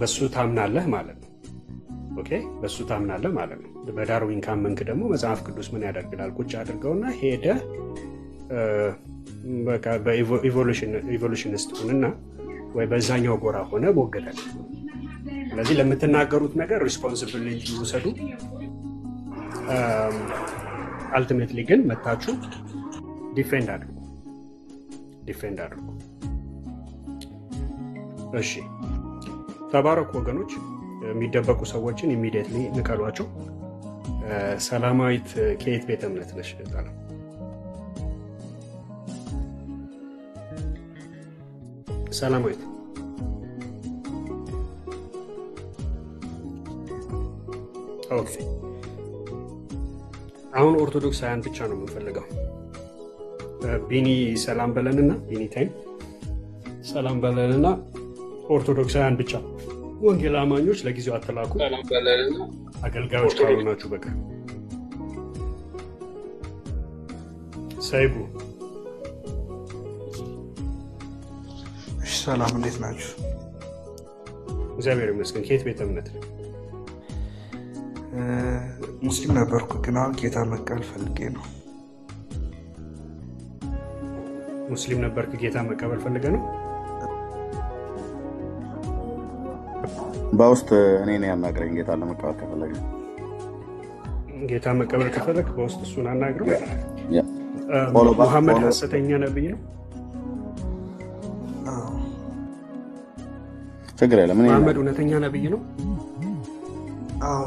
በሱ ታምናለህ ማለት ነው። ኦኬ በሱ ታምናለህ ማለት ነው። በዳርዊን ካመንክ ደግሞ መጽሐፍ ቅዱስ ምን ያደርግላል? ቁጭ አድርገውና ሄደ በቃ በኢቮሉሽኒስት ሆነና ወይ በዛኛው ጎራ ሆነ ሞገተል። ስለዚህ ለምትናገሩት ነገር ሪስፖንሲቢሊቲ ውሰዱ። አልቲሜትሊ ግን መታችሁ ዲፌንድ አድርጉ። እሺ ተባረኩ ወገኖች። የሚደበቁ ሰዎችን ኢሚዲየትሊ ንቀሏቸው። ሰላማዊት ከየት ቤተ እምነት ነሽ? ሰላማዊት ኦኬ። አሁን ኦርቶዶክሳውያን ብቻ ነው የምንፈልገው። ቢኒ ሰላም በለንና ቢኒ ታይም ሰላም በለንና ኦርቶዶክሳውያን ብቻ። ወንጌል አማኞች ለጊዜው አትላኩ። ሰላም በለንና አገልጋዮች ካልሆናችሁ በቀር። ሳይቡ ሰላም እንዴት ናችሁ? እግዚአብሔር ይመስገን። ከየት ቤተ እምነት ነው? ሙስሊም ነበርኩ ግን አሁን ጌታ መቀበል ፈልጌ ነው። ሙስሊም ነበርክ ጌታ መቀበል ፈልገ ነው? በውስጥ እኔን ያናግረኝ ጌታ ለመቀበል ከፈለገ። ጌታ መቀበል ከፈለግ በውስጥ እሱን አናግረው። ሙሐመድ ሐሰተኛ ነብይ ነው? ችግር የለም። ሙሐመድ እውነተኛ ነብይ ነው? አዎ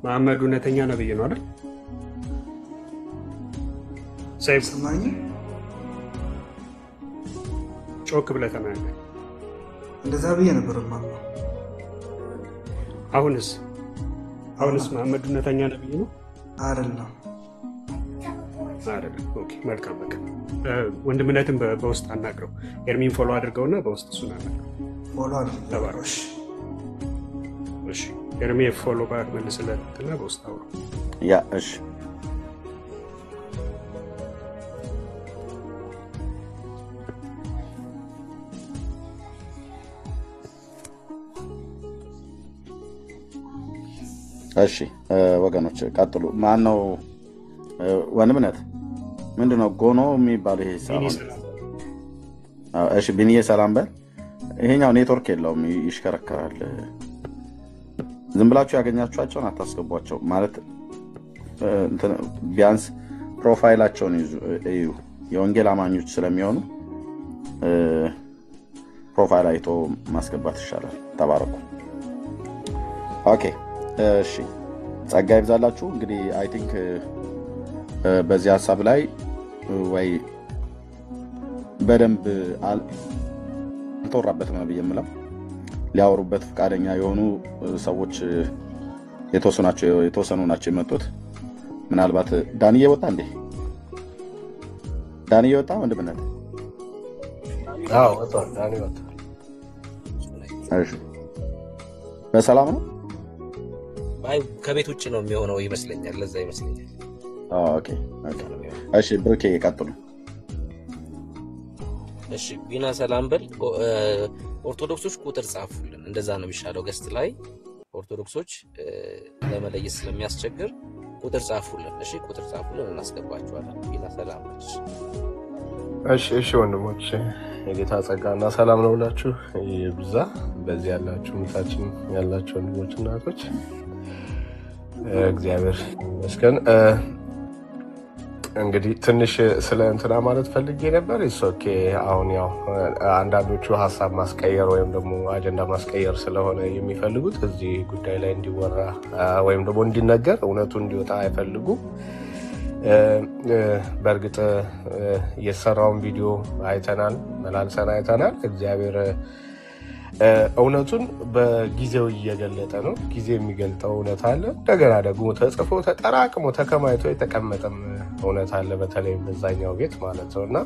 መሐመድ እውነተኛ ነብይ ነው አይደል? ሰይፍ ሰማኝ። ጮክ ብለህ ተናገር። እንደዛ ብዬ ነበር ማለት ነው። አሁንስ መሐመድ እውነተኛ ነብይ ነው አይደለም? አይደለም። ኦኬ መልካም። በቃ ወንድምነትን በውስጥ አናግረው። ኤርሚን ፎሎ አድርገውና በውስጥ እሱን አናግረው። ፎሎ አድርገው። እሺ ኤርሚ ፎሎ ባክ መልስለትና በውስጥ አውሩ። ያ እሺ እሺ ወገኖች ቀጥሉ። ማን ነው ወንድምነት? ምንድነው ጎኖ የሚባለው? ይሄ ሰላም። እሺ ቢኒዬ ሰላም በል። ይሄኛው ኔትወርክ የለውም ይሽከረከራል። ዝም ብላችሁ ያገኛችኋቸውን አታስገቧቸው። ማለት ቢያንስ ፕሮፋይላቸውን እዩ። የወንጌል አማኞች ስለሚሆኑ ፕሮፋይል አይቶ ማስገባት ይሻላል። ተባረኩ። ኦኬ እሺ ጸጋ ይብዛላችሁ። እንግዲህ አይ ቲንክ በዚህ ሀሳብ ላይ ወይ በደንብ አልተወራበትም ነው ብዬ የምለው ሊያወሩበት ፈቃደኛ የሆኑ ሰዎች የተወሰኑ ናቸው የመጡት። ምናልባት ዳንዬ ወጣ እንዴ? ዳንዬ ወጣ ወንድምነት? አዎ ወጣ። ዳንዬ ወጣ። እሺ በሰላም ነው? አይ ከቤት ውጭ ነው የሚሆነው ይመስለኛል። ለዛ ይመስለኛል። ኦኬ እሺ ብሩኬ ቀጥሉ። እሺ ቢና ሰላም በል። ኦርቶዶክሶች ቁጥር ጻፉልን፣ እንደዛ ነው የሚሻለው። ገስት ላይ ኦርቶዶክሶች ለመለየት ስለሚያስቸግር ቁጥር ጻፉልን። እሺ ቁጥር ጻፉልን እናስገባቸዋለን። ቢና ሰላም በል። እሺ ወንድሞች የጌታ ጸጋና ሰላም ነው ብላችሁ ይብዛ። በዚህ ያላችሁ ምታችን ያላችሁ ወንድሞች እናቶች እግዚአብሔር ይመስገን። እንግዲህ ትንሽ ስለ እንትና ማለት ፈልጌ ነበር። ኦኬ አሁን ያው አንዳንዶቹ ሀሳብ ማስቀየር ወይም ደግሞ አጀንዳ ማስቀየር ስለሆነ የሚፈልጉት እዚህ ጉዳይ ላይ እንዲወራ ወይም ደግሞ እንዲነገር እውነቱ እንዲወጣ አይፈልጉም። በእርግጥ የሰራውን ቪዲዮ አይተናል፣ መላልሰን አይተናል። እግዚአብሔር እውነቱን በጊዜው እየገለጠ ነው። ጊዜ የሚገልጠው እውነት አለ። እንደገና ደግሞ ተጽፎ ተጠራቅሞ ተከማይቶ የተቀመጠም እውነት አለ። በተለይ በዛኛው ቤት ማለት ነው እና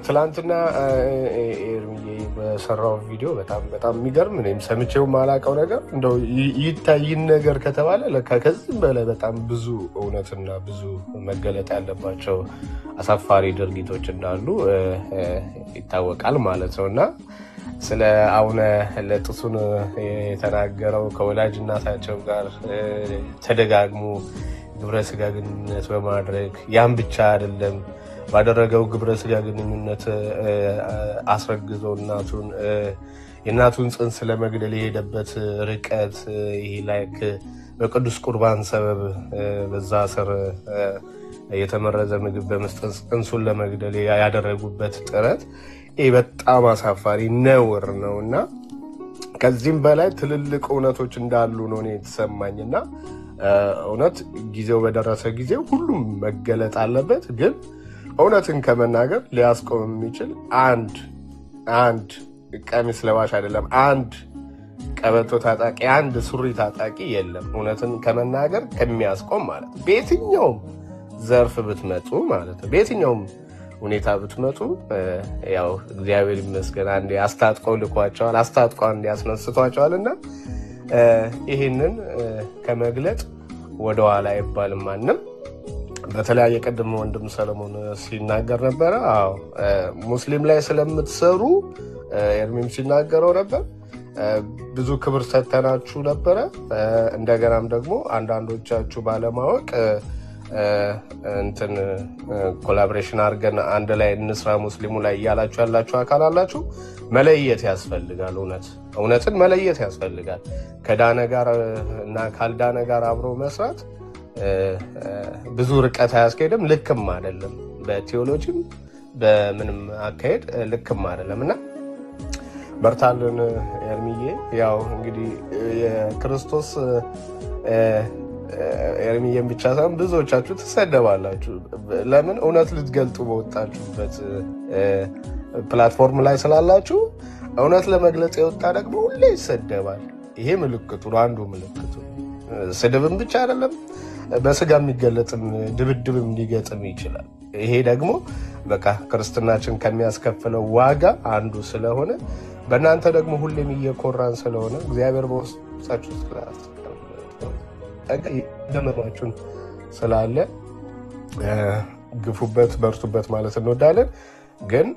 ትላንትና ኤርሚዬ በሰራው ቪዲዮ በጣም የሚገርም እኔም ሰምቼው ማላውቀው ነገር እንደው ይታይን ነገር ከተባለ ለካ ከዚህም በላይ በጣም ብዙ እውነትና ብዙ መገለጥ ያለባቸው አሳፋሪ ድርጊቶች እንዳሉ ይታወቃል ማለት ነው እና ስለ አቡነ ለጥሱን የተናገረው ከወላጅ እናታቸው ጋር ተደጋግሞ ግብረ ስጋ ግንኙነት በማድረግ ያን ብቻ አይደለም ባደረገው ግብረ ስጋ ግንኙነት አስረግዞ የእናቱን ጽንስ ለመግደል የሄደበት ርቀት ይሄ ላይክ በቅዱስ ቁርባን ሰበብ በዛ ስር የተመረዘ ምግብ በመስጠት ጽንሱን ለመግደል ያደረጉበት ጥረት ይሄ በጣም አሳፋሪ ነውር ነው እና ከዚህም በላይ ትልልቅ እውነቶች እንዳሉ ነው የተሰማኝና እውነት ጊዜው በደረሰ ጊዜ ሁሉም መገለጥ አለበት። ግን እውነትን ከመናገር ሊያስቆም የሚችል አንድ ቀሚስ ለባሽ አይደለም፣ አንድ ቀበቶ ታጣቂ፣ አንድ ሱሪ ታጣቂ የለም። እውነትን ከመናገር ከሚያስቆም ማለት በየትኛውም ዘርፍ ብትመጡ ማለት በየትኛውም ሁኔታ ብትመጡ ያው እግዚአብሔር ይመስገን አንዴ አስታጥቀው ልኳቸዋል፣ አስታጥቀው አንዴ ያስነስቷቸዋል እና ይህንን ከመግለጥ ወደኋላ አይባልም ማንም። በተለያየ ቀደም ወንድም ሰለሞን ሲናገር ነበረ። አዎ ሙስሊም ላይ ስለምትሰሩ ኤርሚም ሲናገረው ነበር። ብዙ ክብር ሰተናችሁ ነበረ። እንደገናም ደግሞ አንዳንዶቻችሁ ባለማወቅ እንትን ኮላቦሬሽን አድርገን አንድ ላይ እንስራ ሙስሊሙ ላይ እያላችሁ ያላችሁ አካል አላችሁ። መለየት ያስፈልጋል። እውነትን መለየት ያስፈልጋል። ከዳነ ጋር እና ካልዳነ ጋር አብሮ መስራት ብዙ ርቀት አያስኬድም፣ ልክም አይደለም። በቴዎሎጂም በምንም አካሄድ ልክም አይደለም እና በርታልን ኤርሚዬ። ያው እንግዲህ የክርስቶስ ኤርሚዬን ብቻ ሳይሆን ብዙዎቻችሁ ትሰደባላችሁ። ለምን? እውነት ልትገልጡ በወጣችሁበት ፕላትፎርም ላይ ስላላችሁ። እውነት ለመግለጽ የወጣ ደግሞ ሁሌ ይሰደባል። ይሄ ምልክቱ ነው፣ አንዱ ምልክቱ። ስድብም ብቻ አይደለም፣ በስጋ የሚገለጥም ድብድብም ሊገጥም ይችላል። ይሄ ደግሞ በቃ ክርስትናችን ከሚያስከፍለው ዋጋ አንዱ ስለሆነ በእናንተ ደግሞ ሁሌም እየኮራን ስለሆነ እግዚአብሔር በውስጣችሁ ደመማችሁን ስላለ ግፉበት፣ በርቱበት ማለት እንወዳለን። ግን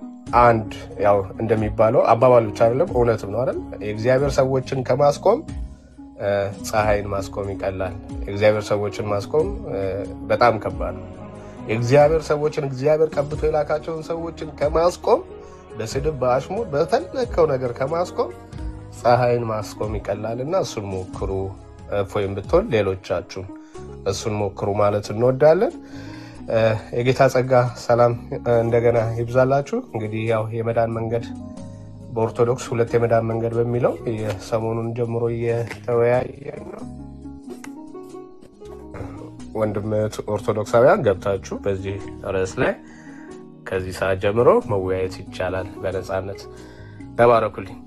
አንድ ያው እንደሚባለው አባባል ብቻ አይደለም እውነትም ነው አይደል? የእግዚአብሔር ሰዎችን ከማስቆም ፀሐይን ማስቆም ይቀላል። የእግዚአብሔር ሰዎችን ማስቆም በጣም ከባድ ነው። የእግዚአብሔር ሰዎችን እግዚአብሔር ቀብቶ የላካቸውን ሰዎችን ከማስቆም በስድብ በአሽሙር በተለከው ነገር ከማስቆም ፀሐይን ማስቆም ይቀላል እና እሱን ሞክሩ። ፎይም ብትሆን ሌሎቻችሁ እሱን ሞክሩ ማለት እንወዳለን። የጌታ ጸጋ ሰላም እንደገና ይብዛላችሁ። እንግዲህ ያው የመዳን መንገድ በኦርቶዶክስ ሁለት የመዳን መንገድ በሚለው የሰሞኑን ጀምሮ እየተወያየ ነው። ወንድም ኦርቶዶክሳውያን ገብታችሁ በዚህ ርዕስ ላይ ከዚህ ሰዓት ጀምሮ መወያየት ይቻላል በነፃነት። ተባረኩልኝ።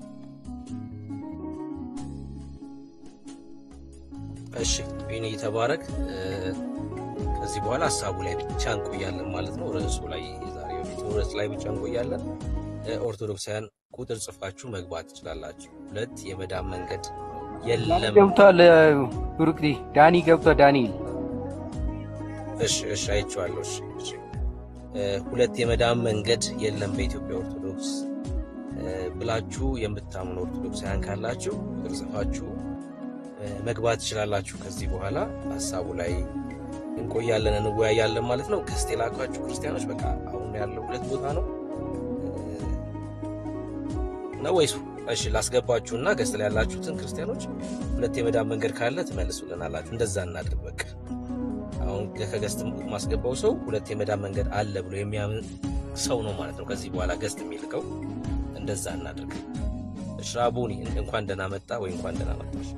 እሺ ቢኒ ተባረክ። ከዚህ በኋላ ሐሳቡ ላይ ብቻ እንቆያለን ማለት ነው። ርዕሱ ላይ የዛሬው ርዕስ ላይ ብቻ እንቆያለን። ኦርቶዶክሳውያን ቁጥር ጽፋችሁ መግባት ትችላላችሁ። ሁለት የመዳን መንገድ የለም። ገብቷል ብሩክ ዳኒ ገብቷል ዳንኤል። እሺ አይቼዋለሁ። እሺ ሁለት የመዳን መንገድ የለም በኢትዮጵያ ኦርቶዶክስ ብላችሁ የምታምኑ ኦርቶዶክሳውያን ካላችሁ ቁጥር ጽፋችሁ መግባት ትችላላችሁ። ከዚህ በኋላ ሐሳቡ ላይ እንቆያለን እንወያያለን ማለት ነው። ከስቴ ላኳችሁ ክርስቲያኖች በቃ አሁን ያለው ሁለት ቦታ ነው ወይስ? እሺ ላስገባችሁና ገስት ላይ ያላችሁትን ክርስቲያኖች ሁለት የመዳን መንገድ ካለ ትመልሱልናላችሁ። እንደዛ እናድርግ በቃ። አሁን ከገስት ማስገባው ሰው ሁለት የመዳን መንገድ አለ ብሎ የሚያምን ሰው ነው ማለት ነው ከዚህ በኋላ ገስት የሚልከው። እንደዛ እናድርግ። እሽራቡኒ እንኳን ደህና መጣ ወይ እንኳን ደህና መጣሽ።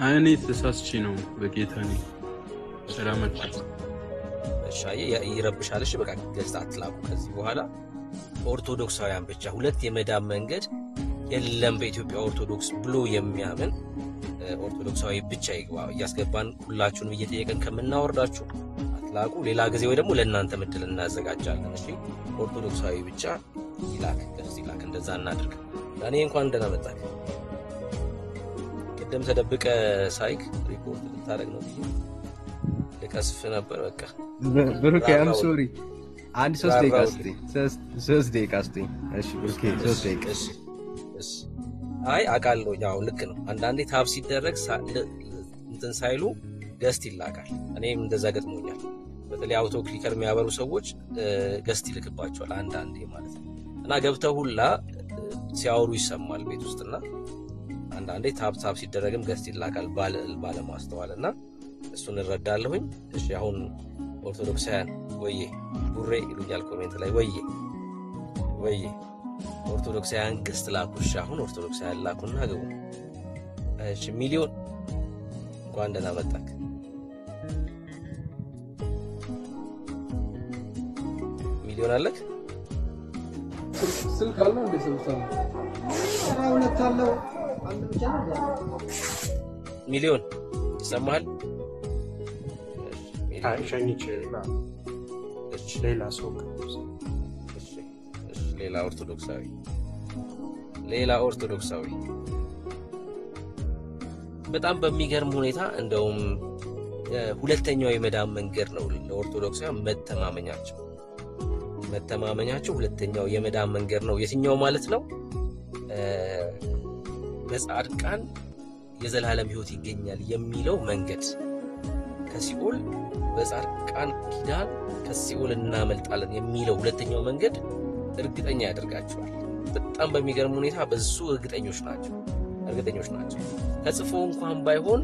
እኔ ተሳስቼ ነው በጌታ ነኝ። ሰላማችሁ እሻዬ ይረብሻል። እሺ በቃ ገስት አትላኩ ከዚህ በኋላ። ኦርቶዶክሳውያን ብቻ ሁለት የመዳን መንገድ የለም በኢትዮጵያ ኦርቶዶክስ ብሎ የሚያምን ኦርቶዶክሳዊ ብቻ ይግባ። እያስገባን ሁላችሁንም እየጠየቀን ከምናወርዳችሁ አትላቁ። ሌላ ጊዜ ወይ ደግሞ ለእናንተ ምድል እናዘጋጃለን። እሺ ኦርቶዶክሳዊ ብቻ ይላክ፣ ገስት ይላክ። እንደዛ እናድርግ። ዳኒ እንኳን ደህና መጣህ። ቅድም ተደብቀ ሳይክ ሪፖርት ልታደርግ ነው ብዬ ልቀስፍ ነበር። በቃ ብሩኬ አም ሶሪ አንድ 3 ደቂቃ ስጠኝ። 3 ደቂቃ ስጠኝ። እሺ ብሩኬ 3 ደቂቃ። እሺ አይ አውቃለሁ። ያው ልክ ነው። አንዳንዴ ታብ ሲደረግ እንትን ሳይሉ ገስት ይላካል። እኔም እንደዛ ገጥሞኛል። በተለይ አውቶ ክሊከር የሚያበሩ ሰዎች ገስት ይልክባቸዋል አንዳንዴ ማለት ነው። እና ገብተው ሁላ ሲያወሩ ይሰማል ቤት ውስጥና አንዳንዴ ታብ ሲደረግም ገስት ይላካል ባለማስተዋልና እሱን እረዳለሁኝ። እሺ አሁን ኦርቶዶክሳውያን ወዬ ጉሬ ይሉኛል ኮሜንት ላይ ወዬ ኦርቶዶክሳውያን ገስት ላኩ። እሺ አሁን ኦርቶዶክሳውያን ላኩና ግቡ። እሺ ሚሊዮን እንኳን ደህና መጣክ። ሚሊዮን አለክ? ስልክ አለ እንደ ሰብሰብ ሁለት አለው አንድ ብቻ ነው። ሚሊዮን ይሰማሃል? ሸኝቼ ሌላ ሰው ሌላ ኦርቶዶክሳዊ በጣም በሚገርም ሁኔታ እንደውም ሁለተኛው የመዳን መንገድ ነው ለኦርቶዶክሳውያን መተማመኛቸው ሁለተኛው የመዳን መንገድ ነው። የትኛው ማለት ነው? በጻድቃን የዘላለም ሕይወት ይገኛል የሚለው መንገድ ከሲኦል በጻድቃን ኪዳን ከሲኦል እናመልጣለን የሚለው ሁለተኛው መንገድ እርግጠኛ ያደርጋቸዋል። በጣም በሚገርም ሁኔታ በሱ እርግጠኞች ናቸው። ተጽፎ እንኳን ባይሆን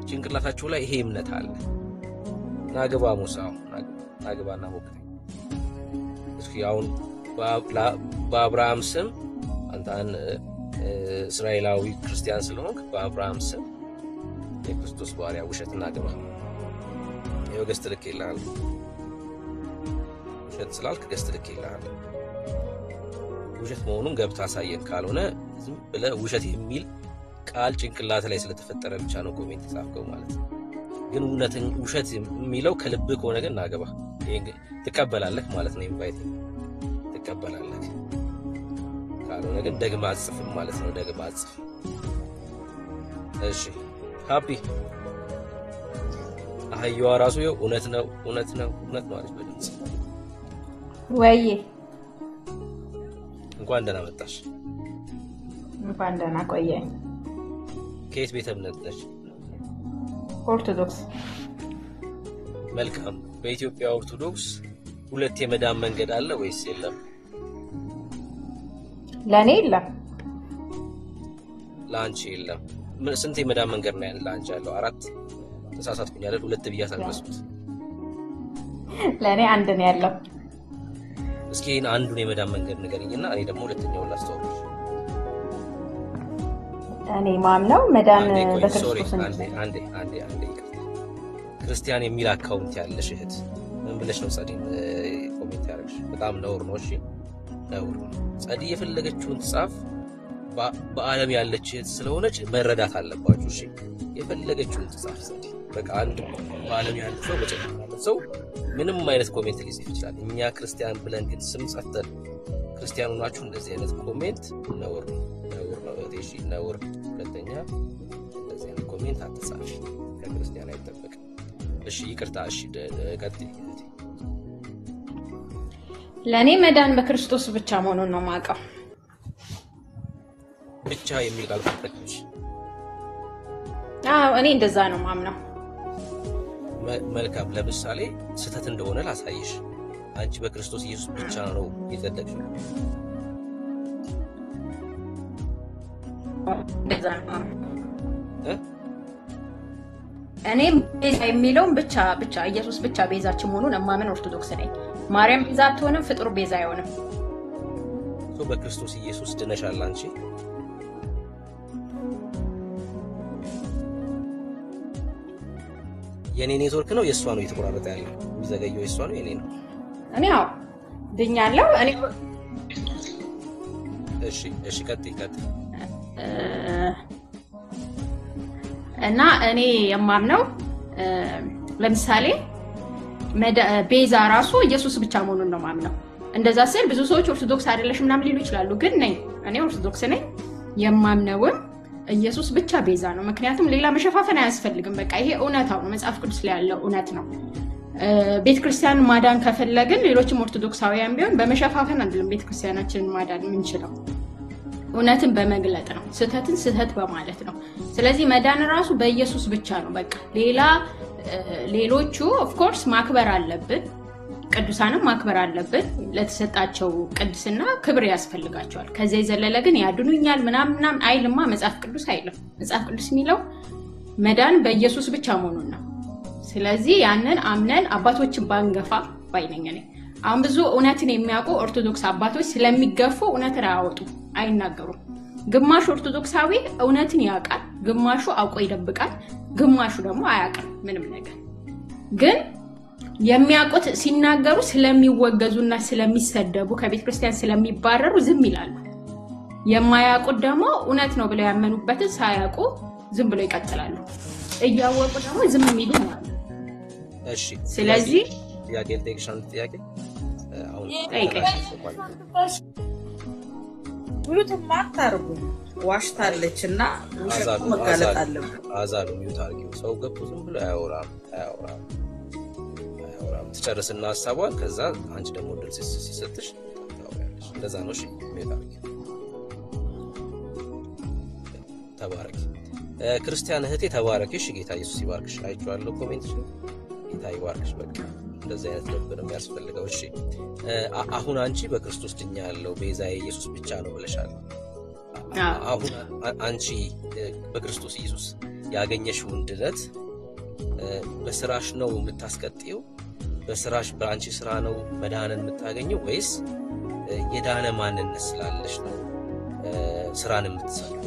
ጭንቅላታቸው ላይ ይሄ እምነት አለ። ናግባ ሙሳ ናግባና ሞክረኝ እስኪ። አሁን በአብርሃም ስም አንተን እስራኤላዊ ክርስቲያን ስለሆንክ በአብርሃም ስም የክርስቶስ ባሪያ ውሸት እናግባ። ይሄው ገስት ልክ ይላል። ውሸት ስላልክ ገስት ልክ ይላል። ውሸት መሆኑን ገብታ አሳየን። ካልሆነ ዝም ብለህ ውሸት የሚል ቃል ጭንቅላት ላይ ስለተፈጠረ ብቻ ነው ኮሜንት ጻፍከው ማለት ነው። ግን እውነትን ውሸት የሚለው ከልብ ከሆነ ግን እናገባ ትቀበላለህ ማለት ነው። ኢንቫይት ትቀበላለህ። ካልሆነ ግን ደግማ አጽፍም ማለት ነው። ደግማ አጽፍ። እሺ ሃፒ አህያዋ ራሱ እውነት ነው አለች በድምጽ። ወይዬ እንኳን ደህና መጣሽ። እንኳን ደህና ቆየኝ። ከየት ቤተ እምነት ነሽ? ኦርቶዶክስ። መልካም። በኢትዮጵያ ኦርቶዶክስ ሁለት የመዳን መንገድ አለ ወይስ የለም? ለኔ የለም። ለአንቺ የለም። ስንት የመዳን መንገድ ነው ያለው? ለአንቺ ያለው 4 ተሳሳትኩኝ አይደል? 2 ብዬ አሳነስኩት። ለኔ አንድ ነው ያለው። እስኪ አንዱን የመዳን መንገድ ንገሪኝና እኔ ደግሞ ሁለተኛውን ላስተዋውቅሽ። እኔ ማምነው መዳን በክርስቶስ አንዴ ክርስቲያን የሚል አካውንት ያለሽ እህት ምን ብለሽ ነው ጸዲ ኮሜንት ያደረግሽ? በጣም ነውር ነው። እሺ ነውር ነው። ጸዲ የፈለገችውን ትጻፍ። በዓለም ያለች ስለሆነች መረዳት አለባችሁ። እሺ የፈለገችውን ትጻፍ ዘንድ በቃ አንድ በዓለም ያለ ሰው በጨለማ ሰው ምንም አይነት ኮሜንት ሊጽፍ ይችላል። እኛ ክርስቲያን ብለን ግን ስም ጸጥተን ክርስቲያኑ ናችሁ እንደዚህ አይነት ኮሜንት ነውር ነው እሺ ነውር። ሁለተኛ እንደዚህ አይነት ኮሜንት አትጻፍ፣ ከክርስቲያን አይጠበቅም። እሺ ይቅርታ። እሺ ቀጥይ። ለኔ መዳን በክርስቶስ ብቻ መሆኑን ነው ማውቀው። ብቻ የሚል ቃል ተጠቅመሽ? እኔ እንደዛ ነው ማምነው። መልካም። ለምሳሌ ስህተት እንደሆነ ላሳይሽ። አንቺ በክርስቶስ ኢየሱስ ብቻ ነው የጸደቅሽው። እንደዛ ነው እኔ ቤዛ የሚለውን ብቻ ኢየሱስ ብቻ ቤዛችን መሆኑን እማምን ኦርቶዶክስ ነኝ። ማርያም ቤዛ አትሆንም፣ ፍጡር ቤዛ አይሆንም። በክርስቶስ ኢየሱስ ድነሻል አንቺ። የኔ ኔትወርክ ነው የሷ ነው የተቆራረጠ ያለው? የሚዘገየው የሷ ነው የኔ ነው? እኔ ድኛለሁ። እኔ እሺ ቀጥይ። እና እኔ የማምነው ለምሳሌ ቤዛ ራሱ ኢየሱስ ብቻ መሆኑን ነው ማምነው። እንደዛ ስል ብዙ ሰዎች ኦርቶዶክስ አይደለሽ ምናምን ሊሉ ይችላሉ፣ ግን እኔ ኦርቶዶክስ ነኝ። የማምነውም ኢየሱስ ብቻ ቤዛ ነው። ምክንያቱም ሌላ መሸፋፈን አያስፈልግም። በቃ ይሄ እውነታው ነው፣ መጽሐፍ ቅዱስ ላይ ያለው እውነት ነው። ቤተክርስቲያን ማዳን ከፈለግን ሌሎችም ኦርቶዶክሳውያን ቢሆን በመሸፋፈን አይደለም ቤተክርስቲያናችንን ማዳን የምንችለው፣ እውነትን በመግለጥ ነው፣ ስህተትን ስህተት በማለት ነው። ስለዚህ መዳን ራሱ በኢየሱስ ብቻ ነው። በቃ ሌሎቹ ኦፍኮርስ ማክበር አለብን፣ ቅዱሳንም ማክበር አለብን። ለተሰጣቸው ቅድስና ክብር ያስፈልጋቸዋል። ከዚያ የዘለለ ግን ያድኑኛል ምናምን አይልማ መጽሐፍ ቅዱስ አይልም። መጽሐፍ ቅዱስ የሚለው መዳን በኢየሱስ ብቻ መሆኑን ነው። ስለዚህ ያንን አምነን አባቶችን ባንገፋ ባይነኝ ነኝ። አሁን ብዙ እውነትን የሚያውቁ ኦርቶዶክስ አባቶች ስለሚገፉ እውነትን አያወጡ አይናገሩም። ግማሹ ኦርቶዶክሳዊ እውነትን ያውቃል፣ ግማሹ አውቆ ይደብቃል፣ ግማሹ ደግሞ አያውቅም ምንም ነገር። ግን የሚያውቁት ሲናገሩ ስለሚወገዙና ስለሚሰደቡ ከቤተ ክርስቲያን ስለሚባረሩ ዝም ይላሉ። የማያውቁት ደግሞ እውነት ነው ብለው ያመኑበትን ሳያውቁ ዝም ብለው ይቀጥላሉ። እያወቁ ደግሞ ዝም የሚሉ ማለት ነው። እሺ ስለዚህ ጥያቄ ልጠይቅሻል። ጥያቄ አሁን ብሉትማ አታርጉ ዋሽታለች እና ውሸቱ መጋለጥ አለበት። አዛሉ ሚውት አድርጊው። ሰው ገብቶ ዝም ብሎ አያወራም። ትጨርስና ሀሳቧን ከዛ አንቺ ደግሞ ድምጽ ሲሰጥሽ ታወሪያለሽ። እንደዛ ነው። እሺ ሚውት አድርጊው። ተባረክ ክርስቲያን እህቴ ተባረክ። እሺ ጌታ ኢየሱስ ይባርክሽ። አይቼዋለሁ ኮሜንት። ጌታ ይባርክሽ። በቃ እንደዚህ አይነት ልብ ነው የሚያስፈልገው። እሺ አሁን አንቺ በክርስቶስ ድኛለሁ ቤዛዬ ኢየሱስ ብቻ ነው ብለሻል። አሁን አንቺ በክርስቶስ ኢየሱስ ያገኘሽውን ድነት በስራሽ ነው የምታስቀጥይው? በስራሽ በአንቺ ስራ ነው መዳንን የምታገኘው ወይስ የዳነ ማንነት ስላለሽ ነው ስራን የምትሰራው?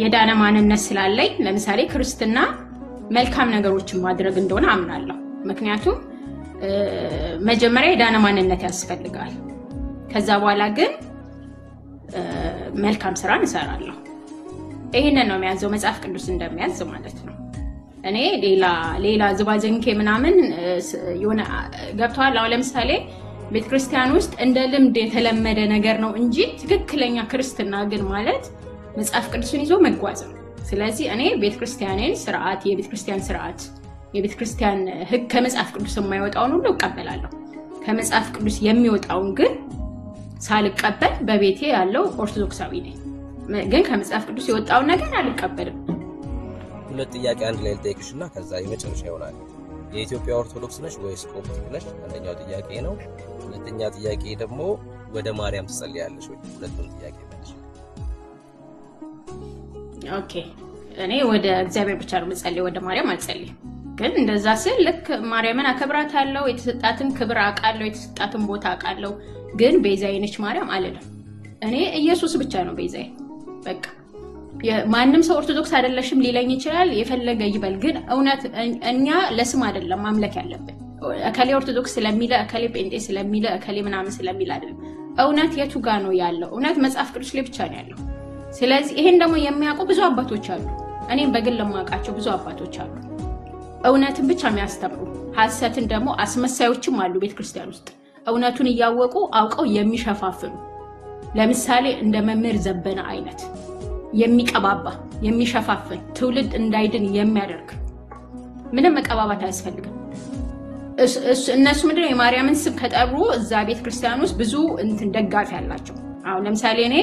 የዳነ ማንነት ስላለኝ ለምሳሌ ክርስትና መልካም ነገሮችን ማድረግ እንደሆነ አምናለሁ። ምክንያቱም መጀመሪያ የዳነ ማንነት ያስፈልጋል። ከዛ በኋላ ግን መልካም ስራ እንሰራለሁ። ይሄንን ነው የሚያዘው መጽሐፍ ቅዱስ እንደሚያዝ ማለት ነው። እኔ ሌላ ዝባዘንኬ ምናምን የሆነ ገብቷል። አሁን ለምሳሌ ቤተክርስቲያን ውስጥ እንደ ልምድ የተለመደ ነገር ነው እንጂ ትክክለኛ ክርስትና ግን ማለት መጽሐፍ ቅዱስን ይዞ መጓዝ ነው። ስለዚህ እኔ ቤተክርስቲያንን ስርዓት የቤተክርስቲያን ህግ ከመጽሐፍ ቅዱስ የማይወጣውን ሁሉ እቀበላለሁ። ከመጽሐፍ ቅዱስ የሚወጣውን ግን ሳልቀበል በቤቴ ያለው ኦርቶዶክሳዊ ነኝ። ግን ከመጽሐፍ ቅዱስ የወጣውን ነገር አልቀበልም። ሁለት ጥያቄ አንድ ላይ ልጠይቅሽና ከዛ የመጨረሻ ይሆናል። የኢትዮጵያ ኦርቶዶክስ ነሽ ወይስ ኮፕቲክ ነሽ? አንደኛው ጥያቄ ነው። ሁለተኛ ጥያቄ ደግሞ ወደ ማርያም ትጸልያለሽ ወይ? ሁለቱም ጥያቄ መልሽ። ኦኬ እኔ ወደ እግዚአብሔር ብቻ ነው የምጸልየው፣ ወደ ማርያም አልጸልይም። ግን እንደዛ ስል ልክ ማርያምን አከብራታለሁ፣ የተሰጣትን ክብር አውቃለሁ፣ የተሰጣትን ቦታ አውቃለሁ። ግን ቤዛዬ ነች ማርያም አልልም። እኔ ኢየሱስ ብቻ ነው ቤዛዬ። በቃ ማንም ሰው ኦርቶዶክስ አይደለሽም ሊለኝ ይችላል፣ የፈለገ ይበል። ግን እውነት እኛ ለስም አይደለም ማምለክ ያለብን። እከሌ ኦርቶዶክስ ስለሚለ፣ እከሌ ጴንጤ ስለሚለ፣ እከሌ ምናምን ስለሚል አይደለም። እውነት የቱ ጋር ነው ያለው? እውነት መጽሐፍ ቅዱስ ላይ ብቻ ነው ያለው። ስለዚህ ይሄን ደግሞ የሚያውቁ ብዙ አባቶች አሉ። እኔም በግል ለማውቃቸው ብዙ አባቶች አሉ እውነትን ብቻ የሚያስተምሩ። ሐሰትን ደግሞ አስመሳዮችም አሉ ቤተክርስቲያን ውስጥ እውነቱን እያወቁ አውቀው የሚሸፋፍኑ። ለምሳሌ እንደ መምህር ዘበነ አይነት የሚቀባባ የሚሸፋፍን ትውልድ እንዳይድን የሚያደርግ ምንም መቀባባት አያስፈልግም። እነሱ ምንድነው የማርያምን ስም ከጠሩ እዛ ቤተክርስቲያን ውስጥ ብዙ እንትን ደጋፊ ያላቸው። አሁን ለምሳሌ እኔ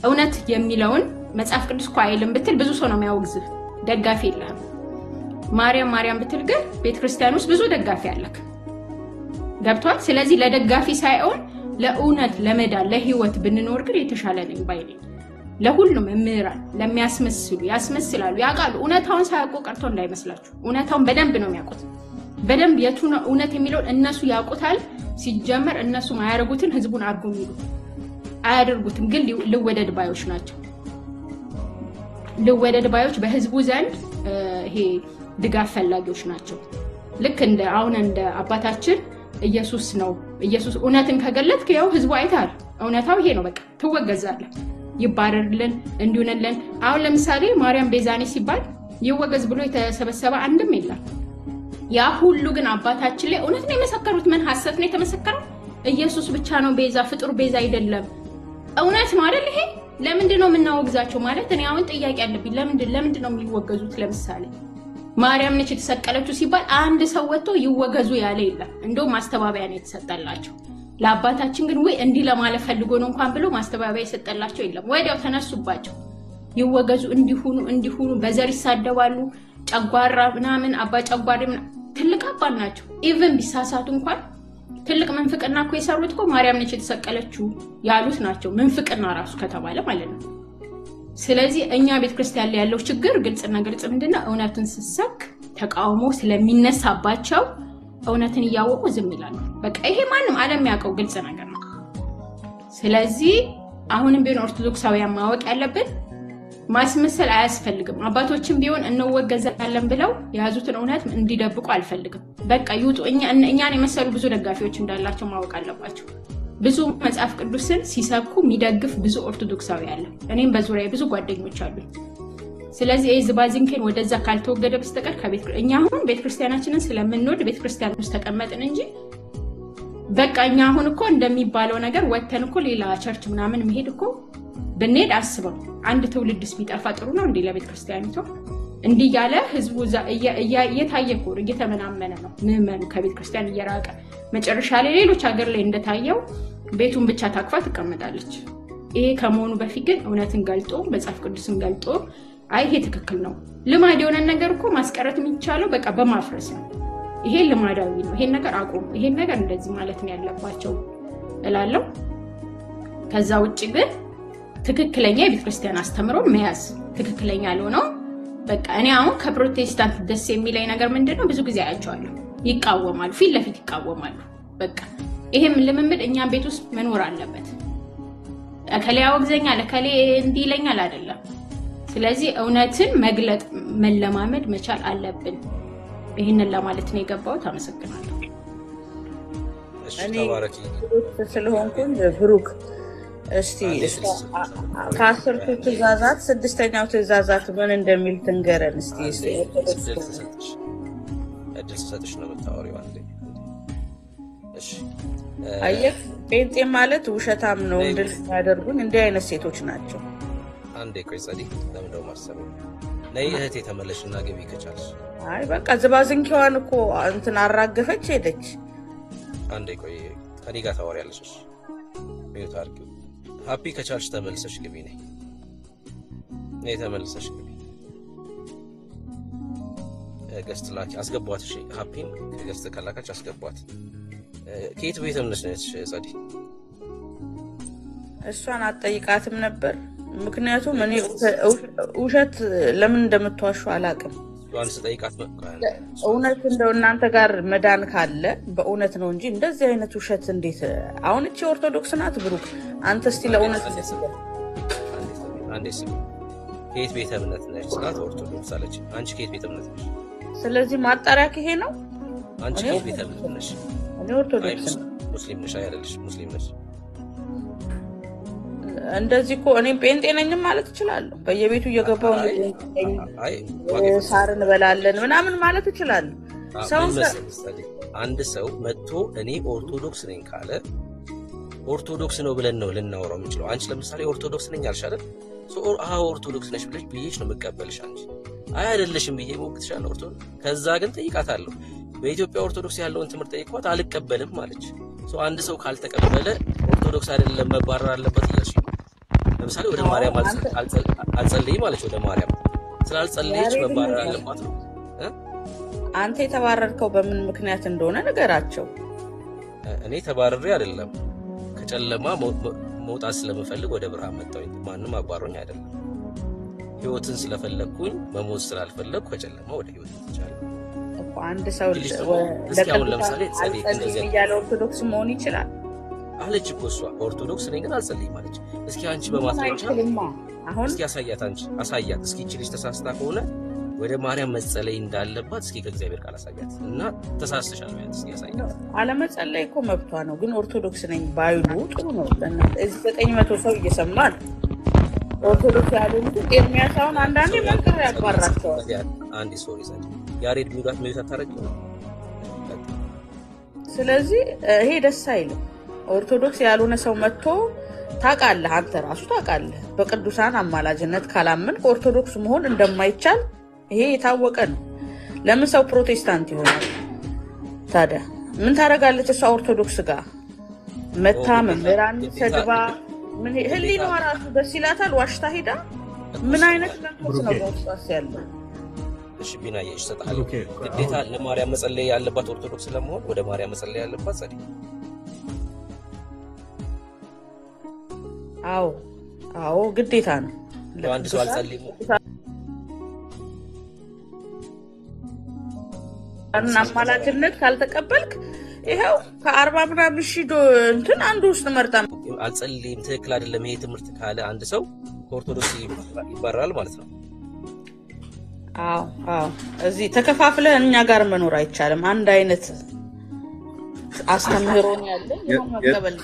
እውነት የሚለውን መጽሐፍ ቅዱስ እኮ አይልም ብትል ብዙ ሰው ነው የሚያወግዝህ፣ ደጋፊ የለህም። ማርያም ማርያም ብትል ግን ቤተክርስቲያን ውስጥ ብዙ ደጋፊ አለክ። ገብቷል? ስለዚህ ለደጋፊ ሳይሆን ለእውነት ለመዳን ለህይወት ብንኖር ግን የተሻለ ነው ባይኔ። ለሁሉም መምህራን ለሚያስመስሉ ያስመስላሉ፣ ያውቃሉ። እውነታውን ሳያውቁ ቀርቶ እንዳይመስላችሁ። እውነታውን በደንብ ነው የሚያውቁት። በደንብ የቱ ነው እውነት የሚለውን እነሱ ያውቁታል። ሲጀመር እነሱ ማያደርጉትን ህዝቡን አድርጉ የሚሉ አያደርጉትም፣ ግን ልወደድ ባዮች ናቸው። ልወደድ ባዮች በህዝቡ ዘንድ ይሄ ድጋፍ ፈላጊዎች ናቸው። ልክ እንደ አሁን እንደ አባታችን ኢየሱስ ነው። ኢየሱስ እውነትን ከገለጥክ ያው ህዝቡ አይታል። እውነታው ይሄ ነው፣ በቃ ትወገዛለህ፣ ይባረርልን፣ እንዲሆንልን። አሁን ለምሳሌ ማርያም ቤዛኔ ሲባል ይወገዝ ብሎ የተሰበሰበ አንድም የለም። ያ ሁሉ ግን አባታችን ላይ እውነት ነው የመሰከሩት። ምን ሐሰት ነው የተመሰከረው? ኢየሱስ ብቻ ነው ቤዛ፣ ፍጡር ቤዛ አይደለም። እውነት ነው አይደል? ይሄ ለምንድን ነው የምናወግዛቸው? ማለት እኔ አሁን ጥያቄ አለብኝ። ለምንድን ነው የሚወገዙት? ለምሳሌ ማርያም ነች የተሰቀለችው ሲባል አንድ ሰው ወጥቶ ይወገዙ ያለ የለም። እንደው ማስተባበያ ነው የተሰጠላቸው። ለአባታችን ግን ወይ እንዲህ ለማለት ፈልጎ ነው እንኳን ብሎ ማስተባበያ የሰጠላቸው የለም። ወዲያው ተነሱባቸው። ይወገዙ እንዲሁኑ በዘር ይሳደባሉ። ጨጓራ ምናምን አባ ጨጓራ ትልቅ አባል ናቸው። ኢቭን ቢሳሳቱ እንኳን ትልቅ መንፍቅና እኮ የሰሩት እኮ ማርያም ነች የተሰቀለችው ያሉት ናቸው። መንፍቅና ራሱ ከተባለ ማለት ነው። ስለዚህ እኛ ቤተክርስቲያን ላይ ያለው ችግር ግልጽና ግልጽ ምንድነው? እውነትን ሲሰክ ተቃውሞ ስለሚነሳባቸው እውነትን እያወቁ ዝም ይላሉ። በቃ ይሄ ማንም ዓለም ያውቀው ግልጽ ነገር ነው። ስለዚህ አሁንም ቢሆን ኦርቶዶክሳውያን ማወቅ ያለብን ማስመሰል አያስፈልግም። አባቶችም ቢሆን እንወገዛለን ብለው የያዙትን እውነት እንዲደብቁ አልፈልግም። በቃ ይውጡ። እኛን የመሰሉ ብዙ ደጋፊዎች እንዳላቸው ማወቅ አለባቸው። ብዙ መጽሐፍ ቅዱስን ሲሰብኩ የሚደግፍ ብዙ ኦርቶዶክሳዊ አለ። እኔም በዙሪያ ብዙ ጓደኞች አሉ። ስለዚህ ዝባዚንኬን ወደዛ ካልተወገደ በስተቀር እኛ አሁን ቤተክርስቲያናችንን ስለምንወድ ቤተክርስቲያን ውስጥ ተቀመጥን እንጂ በቃ እኛ አሁን እኮ እንደሚባለው ነገር ወተን እኮ ሌላ ቸርች ምናምን መሄድ እኮ ብንሄድ አስበው አንድ ትውልድስ ቢጠፋ ጥሩ ነው እንዴ? ለቤተክርስቲያኒቷ እንዲህ ያለ ህዝቡ እየታየ እኮ እየተመናመነ ነው። ምዕመኑ ከቤተክርስቲያን እየራቀ መጨረሻ ላይ ሌሎች ሀገር ላይ እንደታየው ቤቱን ብቻ ታቅፋ ትቀመጣለች። ይሄ ከመሆኑ በፊት ግን እውነትን ገልጦ መጽሐፍ ቅዱስን ገልጦ አይ ይሄ ትክክል ነው። ልማድ የሆነ ነገር እኮ ማስቀረት የሚቻለው በቃ በማፍረስ ነው። ይሄ ልማዳዊ ነው። ይሄን ነገር አቁም፣ ይሄን ነገር እንደዚህ ማለት ነው ያለባቸው እላለሁ። ከዛ ውጪ ግን ትክክለኛ የቤተክርስቲያን አስተምሮ መያዝ ትክክለኛ ያልሆነው በቃ እኔ አሁን ከፕሮቴስታንት ደስ የሚለኝ ነገር ምንድነው? ብዙ ጊዜ አያቸዋለሁ ይቃወማሉ፣ ፊት ለፊት ይቃወማሉ። በቃ ይሄም ልምምድ እኛም ቤት ውስጥ መኖር አለበት። ለከሌ አወግዘኛ ለከሌ እንዲለኛል አይደለም። ስለዚህ እውነትን መግለጥ መለማመድ መቻል አለብን። ይሄንን ለማለት ነው የገባሁት። አመሰግናለሁ። እኔ ስለሆንኩኝ ብሩክ እስቲ ከአስርቱ ትእዛዛት ስድስተኛው ትእዛዛት ምን እንደሚል ትንገረን እስቲ። እድል ሰጥሽ ነው የምታወሪው አንዴ። እሺ አየህ፣ ጴንጤ ማለት ውሸታም ነው እንድል ያደርጉን እንዲህ አይነት ሴቶች ናቸው። አንዴ ቆይ ጸዲ፣ ለምን ደው ማሰብ ነይ እህቴ ተመለሽና ግቢ ከቻልሽ። አይ በቃ ዝባዝንኪዋን እኮ እንትን አራገፈች ሄደች። አንዴ ቆይ ከኔ ጋር ታወሪያለሽ። እሺ ሚዩት አድርጊው። ሃፒ ከቻልሽ ተመልሰሽ ግቢ። ነይ ተመልሰሽ ግቢ። ገስት ላኪ አስገቧት። እሺ ሃፒን ገስት ካላካች አስገቧት። ከየት ቤት እምነሽ ነች ጸዲ? እሷን አትጠይቃትም ነበር? ምክንያቱም እኔ ውሸት ለምን እንደምትዋሹ አላውቅም። ዮሐንስ ጠይቃት ነው። እውነት እንደው እናንተ ጋር መዳን ካለ በእውነት ነው እንጂ እንደዚህ አይነት ውሸት እንዴት? አሁን እቺ ኦርቶዶክስ ናት ብሩክ፣ አንተ እስቲ ለእውነት አንዴ ስሚ። ከየት ቤተ እምነት ነች ስላት ኦርቶዶክስ አለች። አንቺ ከየት ቤተ እምነት ነሽ? ስለዚህ ማጣሪያ ይሄ ነው። አንቺ ከየት ቤተ እምነት ነሽ? እኔ ኦርቶዶክስ ነኝ። ሙስሊም ነሽ አይደለሽ? ሙስሊም ነሽ። እንደዚህ እኮ እኔም ጴንጤ ነኝ ማለት እችላለሁ። በየቤቱ እየገባው ሳር እንበላለን ምናምን ማለት እችላለሁ። አንድ ሰው መጥቶ እኔ ኦርቶዶክስ ነኝ ካለ ኦርቶዶክስ ነው ብለን ነው ልናወራው የምንችለው። አንቺ ለምሳሌ ኦርቶዶክስ ነኝ አልሽ አይደል? ኦርቶዶክስ ነሽ ብዬሽ ነው የምቀበልሽ። አንቺ አይ አይደለሽም ብዬ ሞክትሻለሁ ኦርቶዶክስ። ከዛ ግን ጠይቃታለሁ። በኢትዮጵያ ኦርቶዶክስ ያለውን ትምህርት ጠይቋት አልቀበልም ማለች። አንድ ሰው ካልተቀበለ ኦርቶዶክስ አይደለም መባረር አለበት እያልሽ ለምሳሌ ወደ ማርያም አልጸልይ ማለች። ወደ ማርያም ስላልጸለየች መባረር አለባት ነው። አንተ የተባረርከው በምን ምክንያት እንደሆነ ነገራቸው። እኔ ተባረሬ አይደለም ከጨለማ መውጣት ስለምፈልግ ወደ ብርሃን መጣሁ። ማንም አባሮኝ አይደለም። ህይወትን ስለፈለኩኝ መሞት ስላልፈለኩ ከጨለማ ወደ ህይወት መጥቻለሁ። አንድ ሰው ለምሳሌ አልጸልይም እያለ ኦርቶዶክስ መሆን ይችላል አለች እኮ እሷ። ኦርቶዶክስ ነኝ ግን አልጸልይም አለች። እስኪ አንቺ በማስረጃ እስኪ አሳያት። አንቺ አሳያት እስኪ እቺ ልጅ ተሳስታ ከሆነ ወደ ማርያም መጸለይ እንዳለባት እስኪ ከእግዚአብሔር ቃል አሳያት እና ተሳስተሻል ማለት እስኪ አሳያት። አለመጸለይ እኮ መብቷ ነው፣ ግን ኦርቶዶክስ ነኝ ባይሉ ጥሩ ነው። እዚህ 900 ሰው እየሰማል ኦርቶዶክስ ያሉት ኤርሚያስ አሁን አንዳንዴ መንቀር ያባራቸዋል። አንዲ ሶሪ ሳይድ ያሬድ ሚውት አታረቂ ነው። ስለዚህ ይሄ ደስ አይልም። ኦርቶዶክስ ያልሆነ ሰው መጥቶ ታውቃለህ፣ አንተ ራሱ ታውቃለህ በቅዱሳን አማላጅነት ካላምን ኦርቶዶክስ መሆን እንደማይቻል ይሄ የታወቀ ነው። ለምን ሰው ፕሮቴስታንት ይሆናል ታዲያ? ምን ታደርጋለች እሷ ኦርቶዶክስ ጋር መታ መምህራን ሰድባ? ምን ህሊናዋ ራሱ ደስ ይላታል? ዋሽታ ሄዳ ምን አይነት መንፈስ ነው በውስጧ ያለው? እሺ ቢናዬ ይሰጣል። ግዴታ ለማርያም መጸለይ ያለባት ኦርቶዶክስ ለመሆን ወደ ማርያም መጸለይ ያለባት ጸዲ? አዎ ግዴታ ነው። አንድ ሰው አልጸልይም እና አማላጅነት ካልተቀበልክ ይሄው ከ40 ምናምን ሺህ እንትን አንዱ ውስጥ መርጣ አልጸልይም ትክክል አይደለም ይሄ ትምህርት ካለ አንድ ሰው ከኦርቶዶክስ ይባራል ማለት ነው። አዎ እዚህ ተከፋፍለ እኛ ጋር መኖር አይቻልም። አንድ አይነት አስተምህሮ ነው ያለው። መቀበል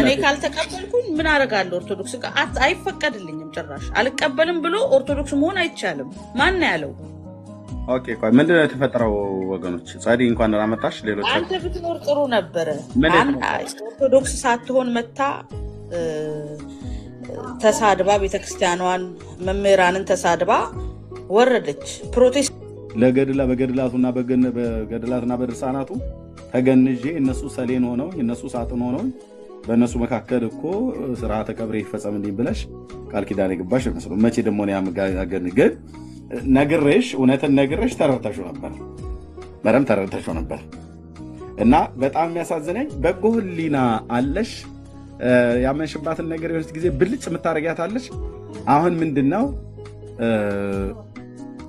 እኔ ካልተቀበልኩኝ ምን አደርጋለሁ? ኦርቶዶክስ ጋር አይፈቀድልኝም ጭራሽ። አልቀበልም ብሎ ኦርቶዶክስ መሆን አይቻልም። ማን ያለው? ኦኬ ቆይ ምንድነው የተፈጠረው ወገኖች? ጻዲ እንኳን አመጣሽ። ሌሎች አንተ ብትኖር ጥሩ ነበር። ኦርቶዶክስ ሳትሆን መታ ተሳድባ ቤተክርስቲያኗን መምህራንን ተሳድባ ወረደች። ፕሮቴስት በገድላቱና በድርሳናቱ ተገንዤ እነሱ ሰሌን ሆነው እነሱ ሳጥን ሆነው በእነሱ መካከል እኮ ስርዓተ ቀብሬ ይፈጸምልኝ ብለሽ ቃል ኪዳን የገባሽ መስሎ መቼ ደግሞ ነው ያመጋገን? ግን ነግሬሽ እውነትን ነግሬሽ ተረድተሽው ነበር፣ በደምብ ተረድተሽው ነበር። እና በጣም የሚያሳዝነኝ በጎ ህሊና አለሽ፣ ያመንሽባትን ነገር የሆነች ጊዜ ብልጭ የምታረጊያታለሽ። አሁን ምንድነው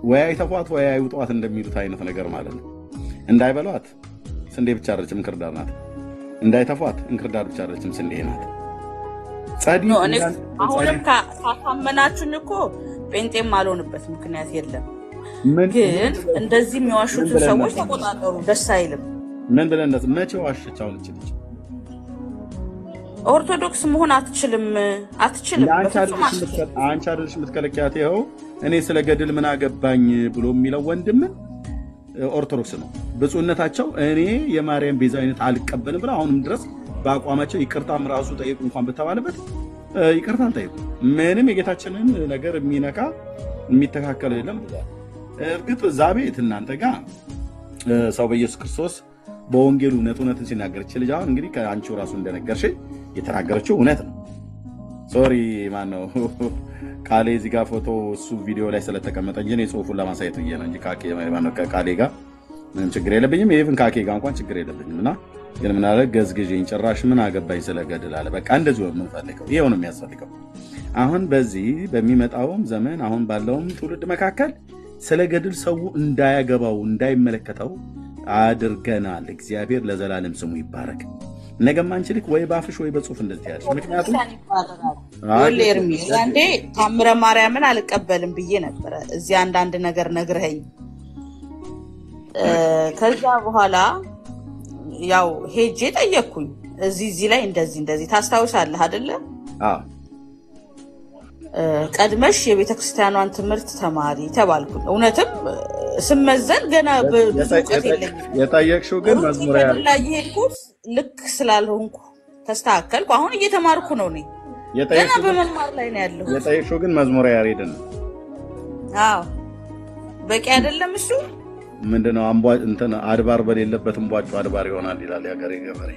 ወይ አይተፏት ወይ አይውጧት እንደሚሉት አይነት ነገር ማለት ነው። እንዳይበሏት ስንዴ ብቻ አይደለችም እንክርዳድ ናት። እንዳይተፏት እንክርዳድ ብቻ አይደለችም ስንዴ ናት። ጻዲ አሁንም ካሳመናችሁኝ እኮ ጴንጤም አልሆንበት ምክንያት የለም። ግን እንደዚህ የሚዋሹትን ሰዎች ተቆጣጠሩ። ደስ አይልም። ምን ብለን መቼ ዋሸች? አሁን እችልች ኦርቶዶክስ መሆን አትችልም። አንቺ አይደለሽ የምትከለኪያት። ይኸው እኔ ስለ ገድል ምን አገባኝ ብሎ የሚለው ወንድም ኦርቶዶክስ ነው። ብፁዕነታቸው እኔ የማርያም ቤዛዊነት አልቀበልም ብለው አሁንም ድረስ በአቋማቸው ይቅርታም ራሱ ጠይቁ እንኳን በተባለበት ይቅርታ አልጠይቁ። ምንም የጌታችንን ነገር የሚነካ የሚተካከል የለም ብሏል። እርግጥ እዛ ቤት እናንተ ጋር ሰው በኢየሱስ ክርስቶስ በወንጌሉ እውነትን ሲናገር ይችላል። አሁን እንግዲህ ከአንቺው ራሱ እንደነገርሽ የተናገረችው እውነት ነው። ሶሪ ማነው ቃሌ እዚህ ጋር ፎቶ እሱ ቪዲዮ ላይ ስለተቀመጠ እንጂ እኔ ጽሁፉን ለማሳየት ብዬ ነው እንጂ ከቃሌ ጋር ምንም ችግር የለብኝም። ይሄን ካኬ ጋር እንኳን ችግር የለብኝም። እና ግን ምን አለ ገዝግዥኝ ጭራሽ ምን አገባኝ ስለገድል አለ። በቃ እንደዚህ ነው የምንፈልገው። ይሄው ነው የሚያስፈልገው። አሁን በዚህ በሚመጣውም ዘመን አሁን ባለውም ትውልድ መካከል ስለ ገድል ሰው እንዳያገባው እንዳይመለከተው አድርገናል። እግዚአብሔር ለዘላለም ስሙ ይባረክ። ነገም አንቺ ልክ ወይ ባፍሽ ወይ በጽሁፍ እንደዚህ ያለሽ። ምክንያቱም ወሌርሚ አንዴ ታምረ ማርያምን አልቀበልም ብዬ ነበረ እዚህ አንዳንድ ነገር ነግረኸኝ፣ ከዛ በኋላ ያው ሄጄ ጠየቅኩኝ። እዚህ ላይ እንደዚህ ታስታውሳለህ አይደለ? ቀድመሽ የቤተክርስቲያኗን ትምህርት ተማሪ ተባልኩ። እውነትም ስመዘን ገና ብዙ እውቀት የለኝም። የጠየቅሽው ግን መዝሙሪያ ላይ የሄድኩት ልክ ስላልሆንኩ ተስተካከልኩ። አሁን እየተማርኩ ነው እኔ ገና በመማር ላይ ነው ያለው። የጠየቅሽው ግን መዝሙሪያ ያሬድ ነው። አዎ በቂ አይደለም እሱ ምንድነው? እንትን አድባር በሌለበት እንቧጩ አድባር ይሆናል ይላል ያገሬ ገበሬ።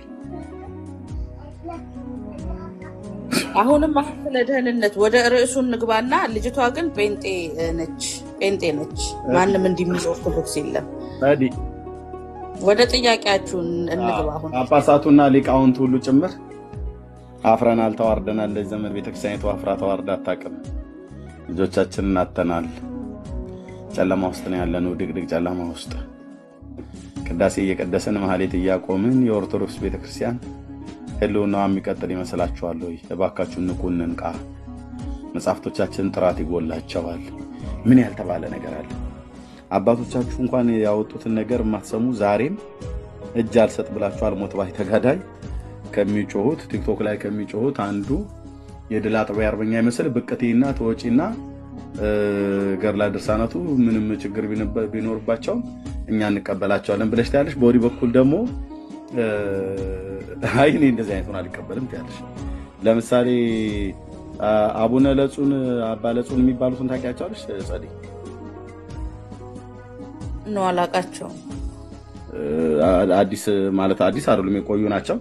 አሁንም ስለ ደህንነት ወደ ርዕሱ እንግባና ልጅቷ ግን ጴንጤ ነች። ማንም እንዲሚል ኦርቶዶክስ የለም። ወደ ጥያቄያችሁን እንግባ። አሁን ጳጳሳቱና ሊቃውንት ሁሉ ጭምር አፍረናል፣ ተዋርደናል። ለዚህ ዘመን ቤተክርስቲያኒቱ አፍራ ተዋርዳ አታውቅም። ልጆቻችንን አጥተናል። ጨለማ ውስጥ ነው ያለነው፣ ድቅድቅ ጨለማ ውስጥ። ቅዳሴ እየቀደስን ማህሌት እያቆምን የኦርቶዶክስ ቤተክርስቲያን ህልውናዋ የሚቀጥል ይመስላችኋል ወይ? እባካችሁ ንቁ፣ እንንቃ። መጽሐፍቶቻችን ጥራት ይጎላቸዋል። ምን ያልተባለ ነገር አለ? አባቶቻችሁ እንኳን ያወጡትን ነገር የማትሰሙ ዛሬም እጅ አልሰጥ ብላችሁ አልሞት ባይ ተጋዳይ ከሚጮሁት ቲክቶክ ላይ ከሚጮሁት አንዱ የድል አጥቢያ አርበኛ ይመስል ብቅቴና ተወጪና ገርላ ድርሳናቱ ምንም ችግር ቢኖርባቸው እኛ እንቀበላቸዋለን ብለሽ ታያለሽ። በወዲህ በኩል ደግሞ አይ እኔ እንደዚህ አይነቱን አልቀበልም ታያለሽ። ለምሳሌ አቡነ ለጹን አባ ለጹን የሚባሉትን ታውቂያቸዋለሽ? ጸዲ ነው አላውቃቸው። አዲስ ማለት አዲስ አይደሉም፣ የቆዩ ናቸው።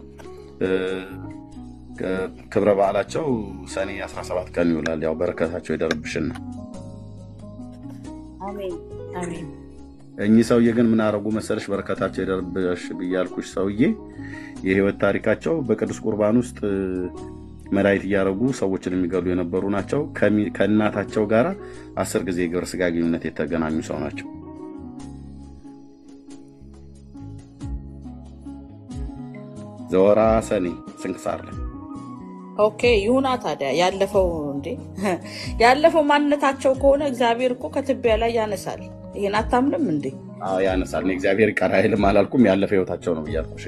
ክብረ በዓላቸው ሰኔ 17 ቀን ይውላል። ያው በረከታቸው ይደርብሽና አሜን አሜን። እኚህ ሰውዬ ግን ምን አረጉ መሰለሽ? በረከታቸው ይደርብሽ ብያልኩሽ ሰውዬ የህይወት ታሪካቸው በቅዱስ ቁርባን ውስጥ መድኃኒት እያደረጉ ሰዎችን የሚገሉ የነበሩ ናቸው። ከእናታቸው ጋር 10 ጊዜ ግብረ ስጋ ግንኙነት የተገናኙ ሰው ናቸው። ዘወራ ሰኔ ስንክሳር ላይ ኦኬ ይሁና። ታዲያ ያለፈው ማንነታቸው ከሆነ እግዚአብሔር እኮ ከትቢያ ላይ ያነሳል። ይሄን አታምንም እንዴ? አዎ ያነሳል። እግዚአብሔር ይቀር አይልም አላልኩም። ያለፈ ህይወታቸው ነው ብያልኩሽ።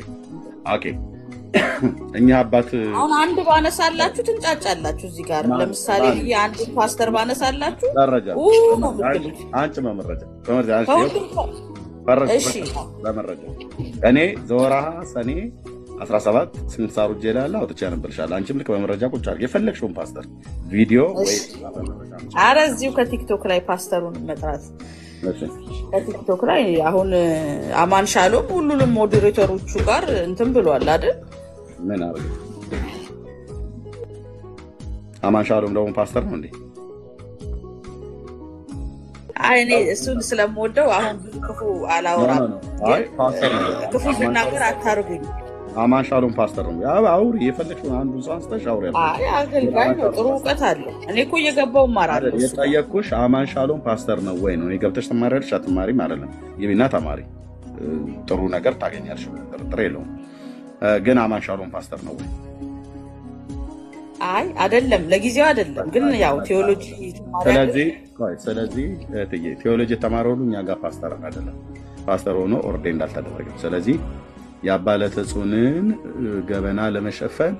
ኦኬ እኛ አባት አሁን አንድ ባነሳላችሁ ትንጫጫላችሁ። እዚህ ጋር ለምሳሌ አንድ ፓስተር ባነሳላችሁ መረጃ አንቺ መረጃ በመረጃ እኔ ዘወራ ሰኔ 17 ስንክሳሩ ጀላላ አውጥቼ ያነበርሻለሁ። አንቺም ልክ በመረጃ ቁጭ አድርገሽ የፈለግሽውን ፓስተር ቪዲዮ ወይ አረ እዚሁ ከቲክቶክ ላይ ፓስተሩን መጥራት ከቲክቶክ ላይ አሁን አማን ሻሎም ሁሉንም ሞዴሬተሮቹ ጋር እንትን ብሏል አይደል? ምን አረገ? አማን ሻሎም ደግሞ ፓስተር ነው እንዴ? አይ እኔ እሱን ስለምወደው አሁን ብዙ ክፉ አላወራም። አይ ፓስተር ነው። ክፉ ዝናገር አታርጉኝ። አማን ሻሎም ፓስተር ነው። አውሪ የፈለግሽውን አንዱ አንስተሽ አውሪ። አይ አገልጋይ ነው፣ ጥሩ እውቀት አለው። እኔ እኮ እየገባው እማራለሁ። የጠየቅኩሽ አማን ሻሎም ፓስተር ነው ወይ ነው? የገብተሽ ትማሪያለሽ አትማሪም አይደለም። ግቢና ተማሪ፣ ጥሩ ነገር ታገኛለሽ፣ ጥርጥር የለውም። ግን አማን ሻሎም ፓስተር ነው ወይ? አይ አይደለም፣ ለጊዜው አይደለም። ግን ያው ቴዎሎጂ ስለዚህ ቴዎሎጂ የተማረ ሁሉ እኛ ጋር ፓስተር አይደለም። ፓስተር ሆኖ ኦርዴን እንዳልተደረገም። ስለዚህ የአባለተ ጽኑዕን ገበና ለመሸፈን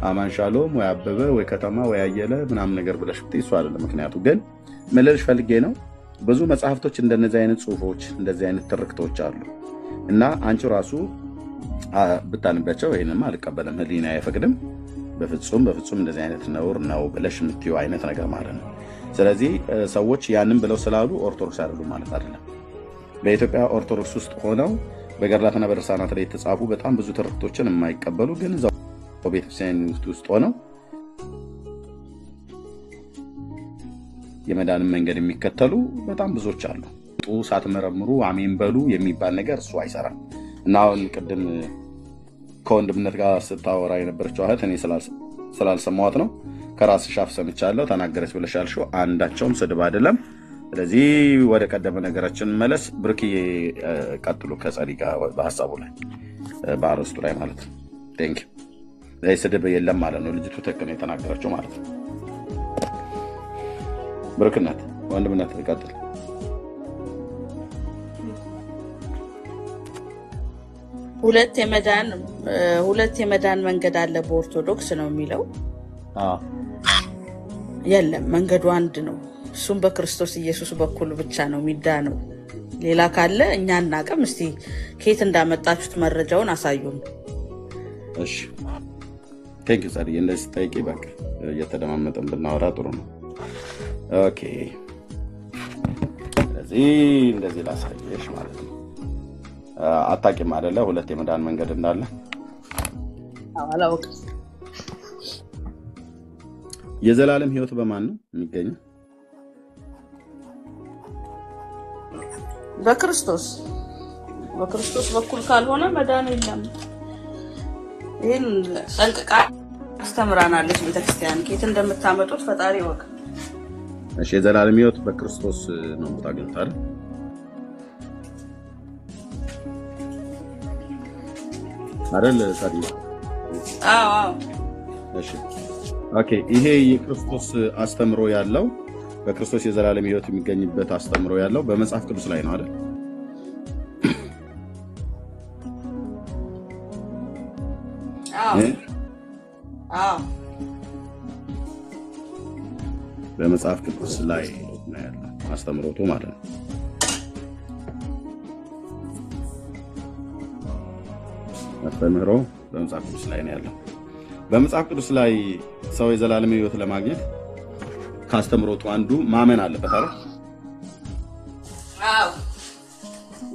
አማን ሻሎም ወይ አበበ ወይ ከተማ ወይ አየለ ምናምን ነገር ብለሽ ብትይ እሱ አይደለም። ምክንያቱ ግን ምልልሽ ፈልጌ ነው ብዙ መጽሐፍቶች እንደነዚህ አይነት ጽሁፎች እንደዚህ አይነት ትርክቶች አሉ እና አንቺ ራሱ ብታንቢያቸው ይሄንማ አልቀበልም፣ ህሊና አይፈቅድም፣ በፍጹም እንደዚህ አይነት ነውር ነው ብለሽ የምትይው አይነት ነገር ማለት ነው። ስለዚህ ሰዎች ያንን ብለው ስላሉ ኦርቶዶክስ አይደሉም ማለት አይደለም። በኢትዮጵያ ኦርቶዶክስ ውስጥ ሆነው በገድላትና በድርሳናት ላይ የተጻፉ በጣም ብዙ ትርክቶችን የማይቀበሉ ግን እዛው ቤተክርስቲያን ውስጥ ሆነው የመዳንን መንገድ የሚከተሉ በጣም ብዙዎች አሉ። ሳትመረምሩ አሜን በሉ የሚባል ነገር እሱ አይሰራም። እና አሁን ቅድም ከወንድምነት ጋር ስታወራ የነበረችው እህት እኔ ስላልሰማኋት ነው ከራስሽ አፍ ሰምቻለሁ ተናገረች ብለሽ ያልሽው አንዳቸውም ስድብ አይደለም። ስለዚህ ወደ ቀደመ ነገራችን መለስ። ብርክዬ ቀጥሉ ከጸዲ ጋር በሐሳቡ ላይ በአርስቱ ላይ ማለት ነው። ቴንክ ዩ ስድብ የለም ማለት ነው። ልጅቱ ትክክል የተናገረችው ማለት ነው። ብርክነት ወንድምነት ቀጥል። ሁለት የመዳን መንገድ አለ በኦርቶዶክስ ነው የሚለው። የለም መንገዱ አንድ ነው። እሱም በክርስቶስ ኢየሱስ በኩል ብቻ ነው የሚዳነው። ሌላ ካለ እኛ እናቀም። እስቲ ከየት እንዳመጣችሁት መረጃውን አሳዩን። እሺ ቴንክ ዩ ጸድዬ። እንደዚህ ጠይቂ በቃ እየተደማመጠን ብናወራ ጥሩ ነው። ኦኬ ስለዚህ እንደዚህ ላሳየሽ ማለት ነው። አታውቂም አይደለ ሁለት የመዳን መንገድ እንዳለ? አላውቅም። የዘላለም ህይወት በማን ነው የሚገኘው? በክርስቶስ በኩል ካልሆነ መዳን የለም። ይህን ጠንቅቃ አስተምራናለች ቤተክርስቲያን። ከየት እንደምታመጡት ፈጣሪ ወቅ። እሺ የዘላለም ህይወት በክርስቶስ ነው የምታገኙት አይደል? አይደል ታዲያ? አዎ። እሺ ኦኬ። ይሄ የክርስቶስ አስተምሮ ያለው በክርስቶስ የዘላለም ህይወት የሚገኝበት አስተምሮ ያለው በመጽሐፍ ቅዱስ ላይ ነው አይደል? አዎ በመጽሐፍ ቅዱስ ላይ ነው ያለው አስተምሮቱ ማለት ነው። አስተምሮ በመጽሐፍ ቅዱስ ላይ ነው ያለው። በመጽሐፍ ቅዱስ ላይ ሰው የዘላለም ህይወት ለማግኘት ካስተምሮቱ አንዱ ማመን አለበት አይደል? አዎ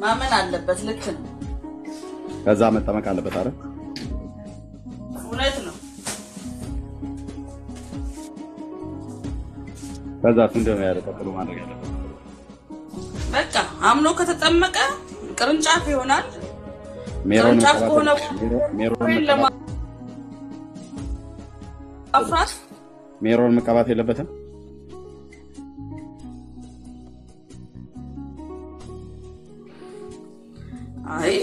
ማመን አለበት። ልክ ነው። ከዛ መጠመቅ አለበት አይደል? እውነት ነው። ከዛ እንደው ያደረቀው ማድረግ አለበት። በቃ አምኖ ከተጠመቀ ቅርንጫፍ ይሆናል። ሜሮን መቀባት የለበትም። አይ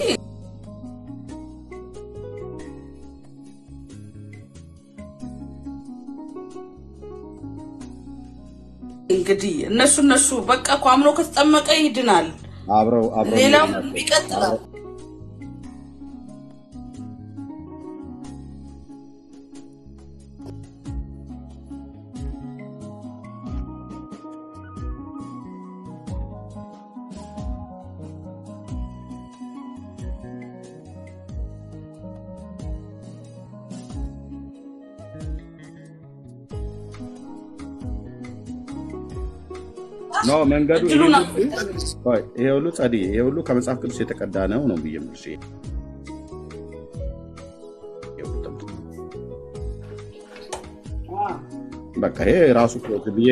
እንግዲህ እነሱ በቃ አምኖ ከተጠመቀ ይድናል። አብረው ሌላው ይቀጥላል። ኖ መንገዱ ይሄ ሁሉ ጸድዬ ይሄ ሁሉ ከመጽሐፍ ቅዱስ የተቀዳ ነው ብዬሽ በቃ ይሄ ራሱ ብዬ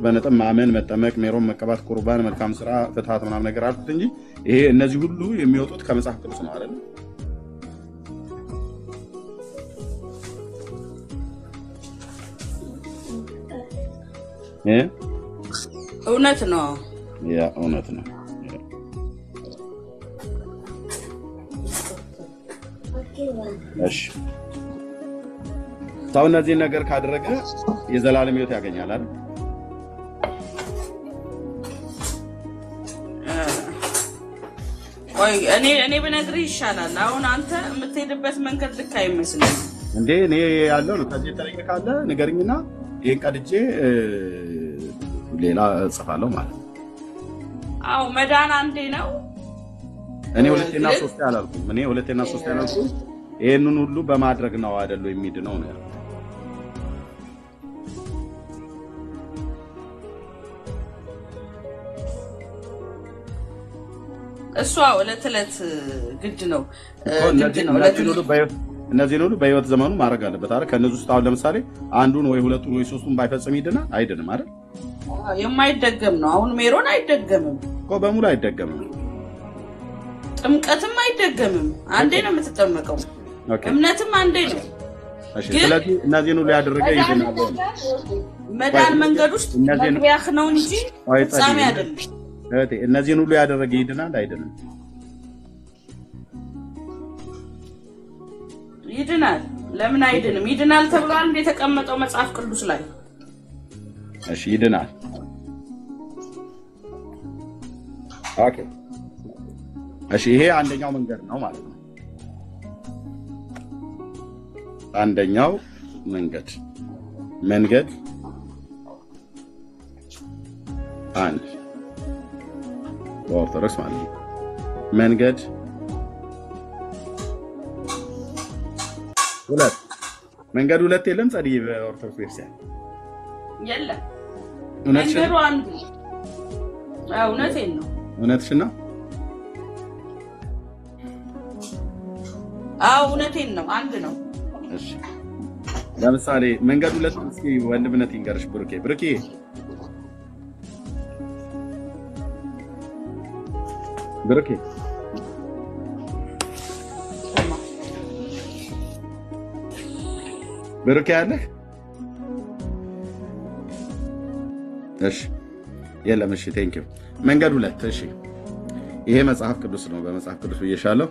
በነጥብ ማመን፣ መጠመቅ፣ ሜሮን መቀባት፣ ቁርባን፣ መልካም ስራ፣ ፍትሃት ምናምን ነገር አልኩት እንጂ ይሄ እነዚህ ሁሉ የሚወጡት ከመጽሐፍ ቅዱስ ነው አይደል? እውነት ነው። ያ እውነት ነው። እሺ ሰው እነዚህ ነገር ካደረገ የዘላለም ህይወት ያገኛል አይደል? ወይ እኔ በነግርህ ይሻላል። አሁን አንተ የምትሄድበት መንገድ ልክ አይመስልም እንዴ? እኔ ያለው ከዚህ ተለየ ካለ ንገርኝና ይሄን ቀድጄ ሌላ ጽፋለሁ ማለት ነው። አዎ መዳን አንዴ ነው። እኔ ሁለቴና ሶስቴ አላልኩም። እኔ ሁለቴና ሶስቴ አላልኩም። ይሄንን ሁሉ በማድረግ ነው አይደል የሚድነው ነው ያለው። እሷ ዕለት ዕለት ግድ ነው። እነዚህን ሁሉ በህይወት ዘመኑ ማድረግ አለበት አይደል? ከነዚህ ውስጥ አሁን ለምሳሌ አንዱን ወይ ሁለቱን ወይ ሶስቱን ባይፈጽም ይድናል አይድንም አይደል? የማይደገም ነው። አሁን ሜሮን አይደገምም እኮ በሙሉ አይደገምም። ጥምቀትም አይደገምም። አንዴ ነው የምትጠመቀው። እምነትም አንዴ ነው። ስለዚህ እነዚህን ሁሉ ያደረገ ይድናል። መዳን መንገድ ውስጥ መግቢያህ ነው እንጂ ፍጻሜ አይደለም። እነዚህን ሁሉ ያደረገ ይድናል አይድንም? ይድናል። ለምን አይድንም? ይድናል ተብሏል እንደ የተቀመጠው መጽሐፍ ቅዱስ ላይ። እሺ ይድናል። ኦኬ እሺ ይሄ አንደኛው መንገድ ነው ማለት ነው። አንደኛው መንገድ አንድ በኦርቶዶክስ ማለት ነው። መንገድ ሁለት መንገድ ሁለት የለም ጸድይ በኦርቶዶክስ ቤተክርስቲያን የለም። እውነትሽን መንገዱ አንዱ እውነቴን ነው። እውነትሽን ነው። እውነቴን ነው። አንድ ነው። እሺ ለምሳሌ መንገድ ሁለት እስኪ ወንድምነት ይንገርሽ ብሩኬ ብሩኬ አለህ? እሺ የለም። እሺ ቴንኪው። መንገድ ሁለት እሺ ይሄ መጽሐፍ ቅዱስ ነው። በመጽሐፍ ቅዱስ ብዬሻለሁ።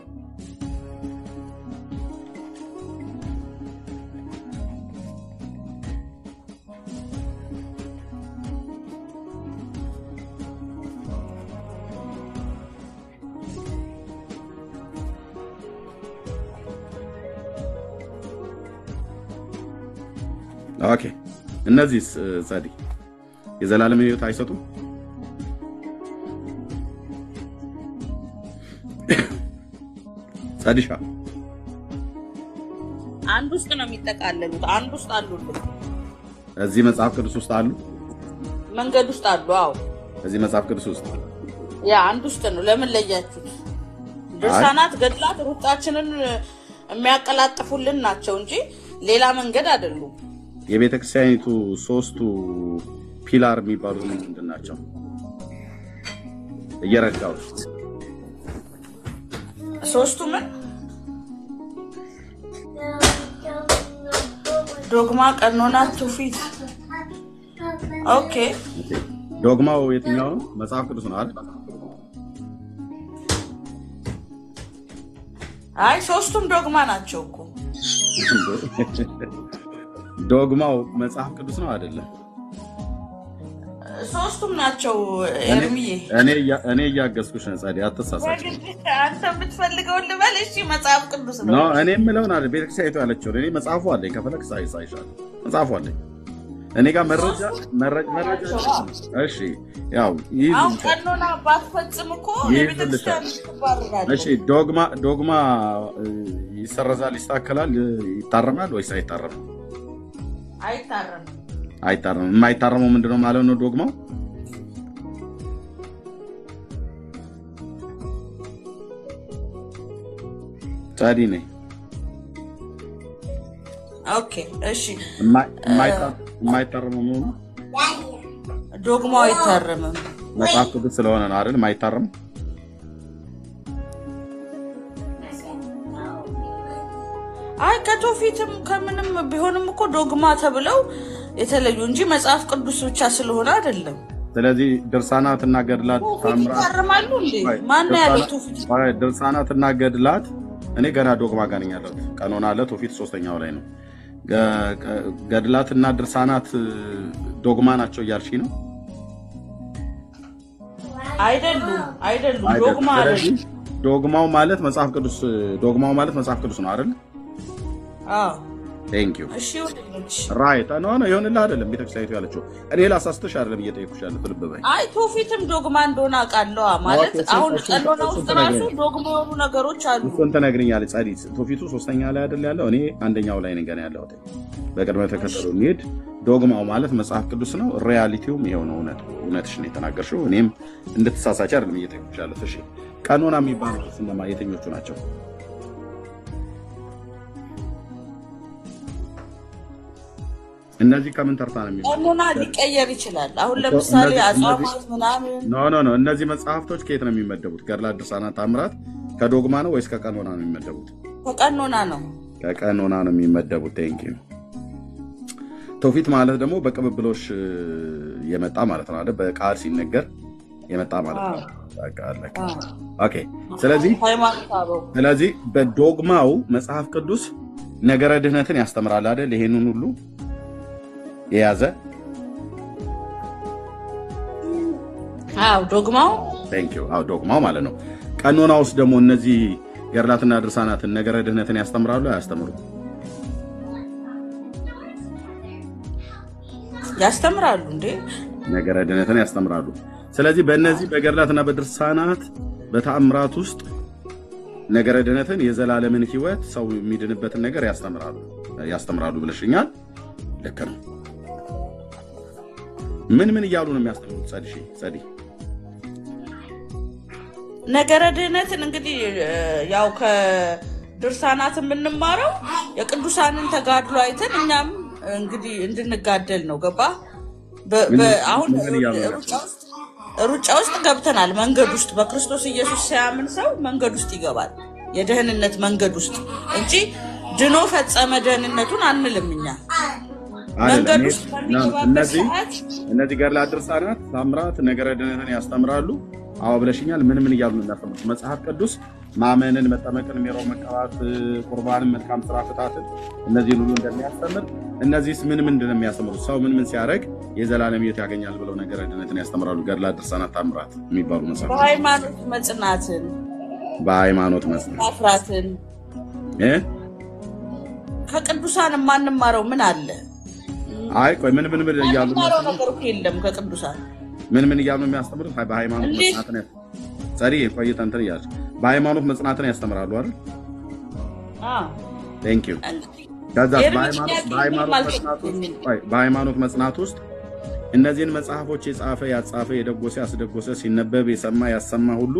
ኦኬ እነዚህ ጸዲ የዘላለም ሕይወት አይሰጡም? ጸዲሻ አንድ ውስጥ ነው የሚጠቃለሉት። አንድ ውስጥ አሉ። እዚህ መጽሐፍ ቅዱስ ውስጥ አሉ። መንገድ ውስጥ አሉ። አዎ እዚህ መጽሐፍ ቅዱስ ውስጥ ያ አንድ ውስጥ ነው። ለምን ለያችሁት? ድርሳናት፣ ገድላት ሩጫችንን የሚያቀላጥፉልን ናቸው እንጂ ሌላ መንገድ አይደሉም። የቤተ ክርስቲያኒቱ ሶስቱ ፒላር የሚባሉት ምንድን ናቸው? እየረዳው ሶስቱ ምን? ዶግማ፣ ቀኖና፣ ትውፊት። ኦኬ ዶግማው የትኛው ነው? መጽሐፍ ቅዱስ ነው አይደል? አይ ሶስቱም ዶግማ ናቸው እኮ። ዶግማው መጽሐፍ ቅዱስ ነው አይደለም? ሶስቱም ናቸው ኤርሚዬ። እኔ እያገዝኩሽ ነው ጸዲ፣ አትሳሳች። አንተ የምትፈልገውን ልበል። እሺ መጽሐፍ ቅዱስ ነው። ኖ እኔ የምለውን አይደል ቤተክርስቲያኒቱ ያለችው። እኔ መጽሐፉ አለኝ፣ ከፈለክ ሳይሻል መጽሐፉ አለኝ እኔ ጋር መረጃ። እሺ ያው ይሄ አሁን ቀኖና ባትፈጽም እኮ የቤተክርስቲያን ትባረራለች። እሺ ዶግማ ይሰረዛል፣ ይስተካከላል፣ ይታረማል ወይስ አይታረምም? አይታረምም። የማይታረመው ምንድነው ማለት ነው? ዶግማው ጸዲ ነኝ። ኦኬ እሺ የማይታረመው ነው ዶግማው አይታረምም። መጽሐፍ ቅዱስ ስለሆነ ነው አይደል የማይታረመው? አይ ከትውፊትም ከምንም ቢሆንም እኮ ዶግማ ተብለው የተለዩ እንጂ መጽሐፍ ቅዱስ ብቻ ስለሆነ አይደለም። ስለዚህ ድርሳናትና ገድላት ታርማሉ እንዴ? ማን ያለው ትውፊት? ድርሳናትና ገድላት እኔ ገና ዶግማ ጋር ነኝ ያለሁት። ቀኖና አለ፣ ትውፊት ሶስተኛው ላይ ነው። ገድላትና ድርሳናት ዶግማ ናቸው እያልሽ ነው? አይደሉም። ዶግማ አይደለም። ዶግማው ማለት መጽሐፍ ቅዱስ፣ ዶግማው ማለት መጽሐፍ ቅዱስ ነው አይደል? አዎ ቴንክ ዩ ራይት ነው ይሁንልህ አይደለም ቤተክርስቲያኒቱ ያለችው። እኔ ላሳስተሽ አይደለም እየጠየኩሽ ያለሁት፣ ልብ በይ። አይ ትውፊትም ዶግማ እንደሆነ አውቃለሁ ማለት አሁን ቀኖና ውስጥ ራሱ ዶግማ የሆኑ ነገሮች አሉ። እሱን ትነግሪኛለሽ ጸዲ። ትውፊቱ ሶስተኛ ላይ አይደል ያለው? እኔ አንደኛው ላይ ነኝ ገና ያለሁት። በቅድመ ተከተሉ እንሂድ። ዶግማው ማለት መጽሐፍ ቅዱስ ነው። ሪያሊቲውም ይሄው ነው። እውነትሽ ነው የተናገርሽው። እኔም እንድትሳሳች አይደለም እየጠየኩሽ ያለሁት። እሺ ቀኖና የሚባሉት እነማ የትኞቹ ናቸው? እነዚህ ከምን ተርታ ነው የሚባሉት? ቀኖና ሊቀየር ይችላል። አሁን ለምሳሌ አጽዋማት ምናምን ኖ እነዚህ መጽሐፍቶች ከየት ነው የሚመደቡት? ገድላት፣ ድርሳናት፣ ታምራት ከዶግማ ነው ወይስ ከቀኖና ነው የሚመደቡት? ከቀኖና ነው። ከቀኖና ነው የሚመደቡት። ቴንክ ዩ። ትውፊት ማለት ደግሞ በቅብብሎሽ የመጣ ማለት ነው አይደል? በቃል ሲነገር የመጣ ማለት ነው። ኦኬ። ስለዚህ በዶግማው መጽሐፍ ቅዱስ ነገረ ድህነትን ያስተምራል አይደል? ይሄንን ሁሉ የያዘ ዶግማው ቴንክ ዩ። ዶግማው ማለት ነው። ቀኖና ውስጥ ደግሞ እነዚህ ገድላትና ድርሳናትን ነገረ ድህነትን ያስተምራሉ አያስተምሩም? ያስተምራሉ እንዴ? ነገረ ድነትን ያስተምራሉ። ስለዚህ በእነዚህ በገድላትና በድርሳናት በተአምራት ውስጥ ነገረ ድነትን የዘላለምን ህይወት ሰው የሚድንበትን ነገር ያስተምራሉ ብለሽኛል። ልክ ነው። ምን እያሉ ነው የሚያስተምሩት? ጸዲ ነገረ ድህነትን እንግዲህ ያው ከድርሳናት የምንማረው የቅዱሳንን ተጋድሎ አይተን እኛም እንግዲህ እንድንጋደል ነው። ገባ? አሁን ሩጫ ውስጥ ገብተናል። መንገድ ውስጥ በክርስቶስ ኢየሱስ ሲያምን ሰው መንገድ ውስጥ ይገባል። የደህንነት መንገድ ውስጥ እንጂ ድኖ ፈጸመ ደህንነቱን አንልም እኛ። መንገድ ውስጥ እነዚህ ገድላት፣ ድርሳናት፣ ተአምራት ነገረ ድነትን ያስተምራሉ። አዎ ብለሽኛል። ምን እያሉ ነው የሚያስተምሩት? መጽሐፍ ቅዱስ ማመንን፣ መጠመቅን፣ ሜሮን መቀባት፣ ቁርባንን፣ መልካም ስራ ፍታትን እነዚህን ሁሉ እንደሚያስተምር እነዚህስ ምን ምንድን ነው የሚያስተምሩት? ሰው ምን ሲያደርግ የዘላለም ሕይወት ያገኛል ብለው ነገረ ድነትን ያስተምራሉ። ገድላት፣ ድርሳናት፣ ተአምራት የሚባሉ መጽሐፍ በሃይማኖት መጽናትን ማፍራትን ከቅዱሳን የማንማረው ምን አለ? አይ ቆይ ምን እያሉ ነገር የለም ከቅዱሳን ምን እያሉ የሚያስተምሩት? በሃይማኖት መጽናትን ጸሪ ቆይታ እንትን እያለች በሃይማኖት መጽናትን ያስተምራሉ አይደል? ቴንክ ዩ። ከዛ በሃይማኖት መጽናት ውስጥ እነዚህን መጽሐፎች የጻፈ ያጻፈ የደጎሰ ያስደጎሰ ሲነበብ የሰማ ያሰማ ሁሉ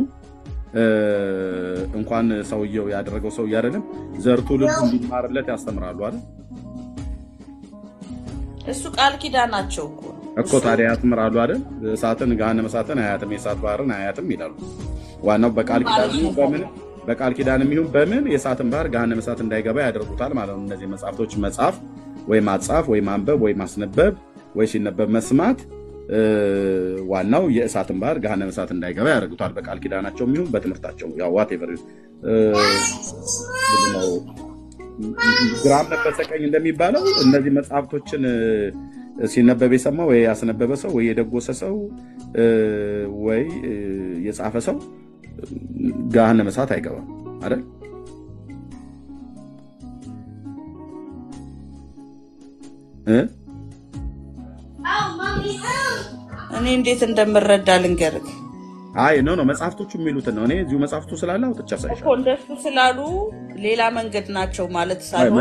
እንኳን ሰውየው ያደረገው ሰው አይደለም ዘርቱ ልቡ እንዲማርለት ያስተምራሉ አይደል? እሱ ቃል ኪዳናቸው እኮ ታዲያ ያስተምራሉ አይደል? እሳትን ገሃነመ እሳትን አያትም የእሳት ባህርን አያትም ይላሉ። ዋናው በቃል ኪዳን የሚሆን በምን የእሳትን ባህር ገሃነመ እሳት እንዳይገባ ያደርጉታል ማለት ነው። እነዚህ መጽሐፍቶች መጻፍ ወይ ማጻፍ ወይ ማንበብ ወይ ማስነበብ ወይ ሲነበብ መስማት ዋናው የእሳትን ባህር ገሃነመ እሳት እንዳይገባ ያደርጉታል። በቃል ኪዳናቸው የሚሆን በትምህርታቸው ያው ዋቴቨር ግራም በሰቀኝ እንደሚባለው እነዚህ መጽሐፍቶችን ሲነበብ የሰማ ወይ ያስነበበ ሰው ወይ የደጎሰ ሰው ወይ የጻፈ ሰው ገሃነመ እሳት አይገባም አይደል? እኔ እንዴት እንደምረዳ ልንገርህ። አይ ኖ መጽሐፍቶቹ የሚሉትን ነው። እኔ እዚሁ መጽሐፍቱ ስላለ አውጥቻ ሳይሻል እኮ እንደሱ ስላሉ ሌላ መንገድ ናቸው ማለት ሳይሆን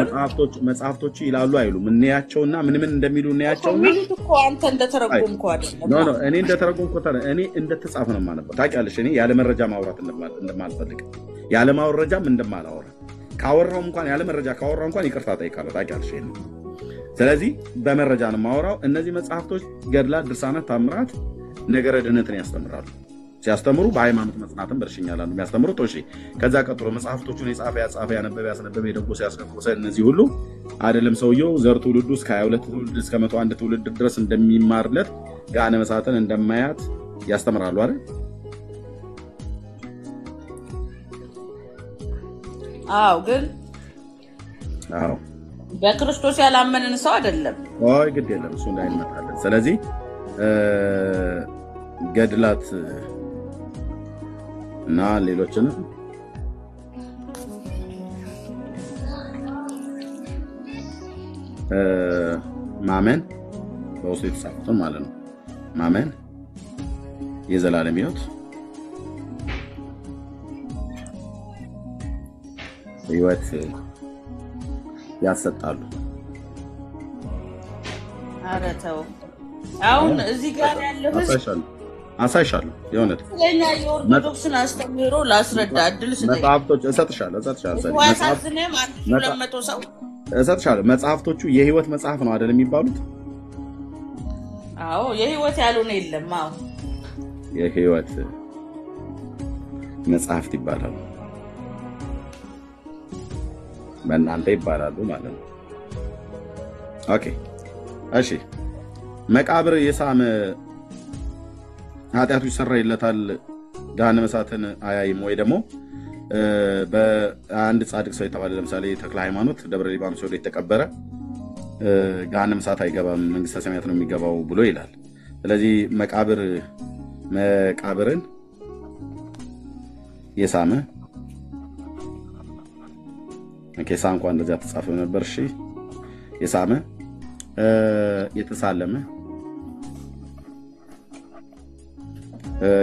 መጽሐፍቶቹ ይላሉ አይሉም። እንያቸውና ምን እንደሚሉ እንያቸውና ሚሉት እኮ አንተ እንደተረጎምከው አይደለም። ኖ እኔ እንደተረጎምኩት እኔ እንደተጻፈ ነው የማነበው። ታውቂያለሽ፣ እኔ ያለ መረጃ ማውራት እንደማልፈልግ ያለ ማውረጃም እንደማላወራ ካወራው እንኳን ያለ መረጃ ካወራው እንኳን ይቅርታ ጠይቃለሁ። ታውቂያለሽ ይሄን። ስለዚህ በመረጃ ነው የማወራው። እነዚህ መጽሐፍቶች ገድላት፣ ድርሳናት፣ ተአምራት ነገረ ድነትን ያስተምራሉ። ሲያስተምሩ በሃይማኖት መጽናትን በርሽኛላሉ የሚያስተምሩት። እሺ ከዛ ቀጥሎ መጽሐፍቶቹን የጻፈ ያጻፈ ያነበበ ያስነበበ የደጎሰ ያስደጎሰ እነዚህ ሁሉ አይደለም ሰውየው ዘር ትውልዱ እስከ 22 ትውልድ እስከ 101 ትውልድ ድረስ እንደሚማርለት ገሃነመ እሳትን እንደማያት ያስተምራሉ አይደል? አዎ ግን በክርስቶስ ያላመንን ሰው አይደለም። አይ ግድ የለም እሱ እንዳይመጣለን። ስለዚህ ገድላት እና ሌሎችንም ማመን በውስጡ የተጻፉትን ማለት ነው። ማመን የዘላለም ሕይወት ያሰጣሉ። ኧረ ተው አሁን እዚህ ጋር ያለው አሳይሻለሁ። የእውነት ስለኛ የኦርቶዶክስን አስተምህሮ ላስረዳ እድል ስጠኝ። መጽሐፍቶች እሰጥሻለሁ። መጽሐፍቶቹ የህይወት መጽሐፍ ነው አይደል የሚባሉት? አዎ የህይወት ያልሆነ የለም። አዎ የህይወት መጽሐፍት ይባላሉ። በእናንተ ይባላሉ ማለት ነው። ኦኬ እሺ። መቃብር የሳመ ኃጢአቱ ይሰረይለታል ገሃነመ እሳትን አያይም ወይ ደግሞ በአንድ ጻድቅ ሰው የተባለ ለምሳሌ ተክለ ሃይማኖት ደብረ ሊባኖስ ወደ የተቀበረ ገሃነመ እሳት አይገባም መንግስተ ሰማያት ነው የሚገባው ብሎ ይላል። ስለዚህ መቃብርን የሳመ ኬሳ እንኳን እንደዚያ ተጻፈው ነበር። እሺ የሳመ የተሳለመ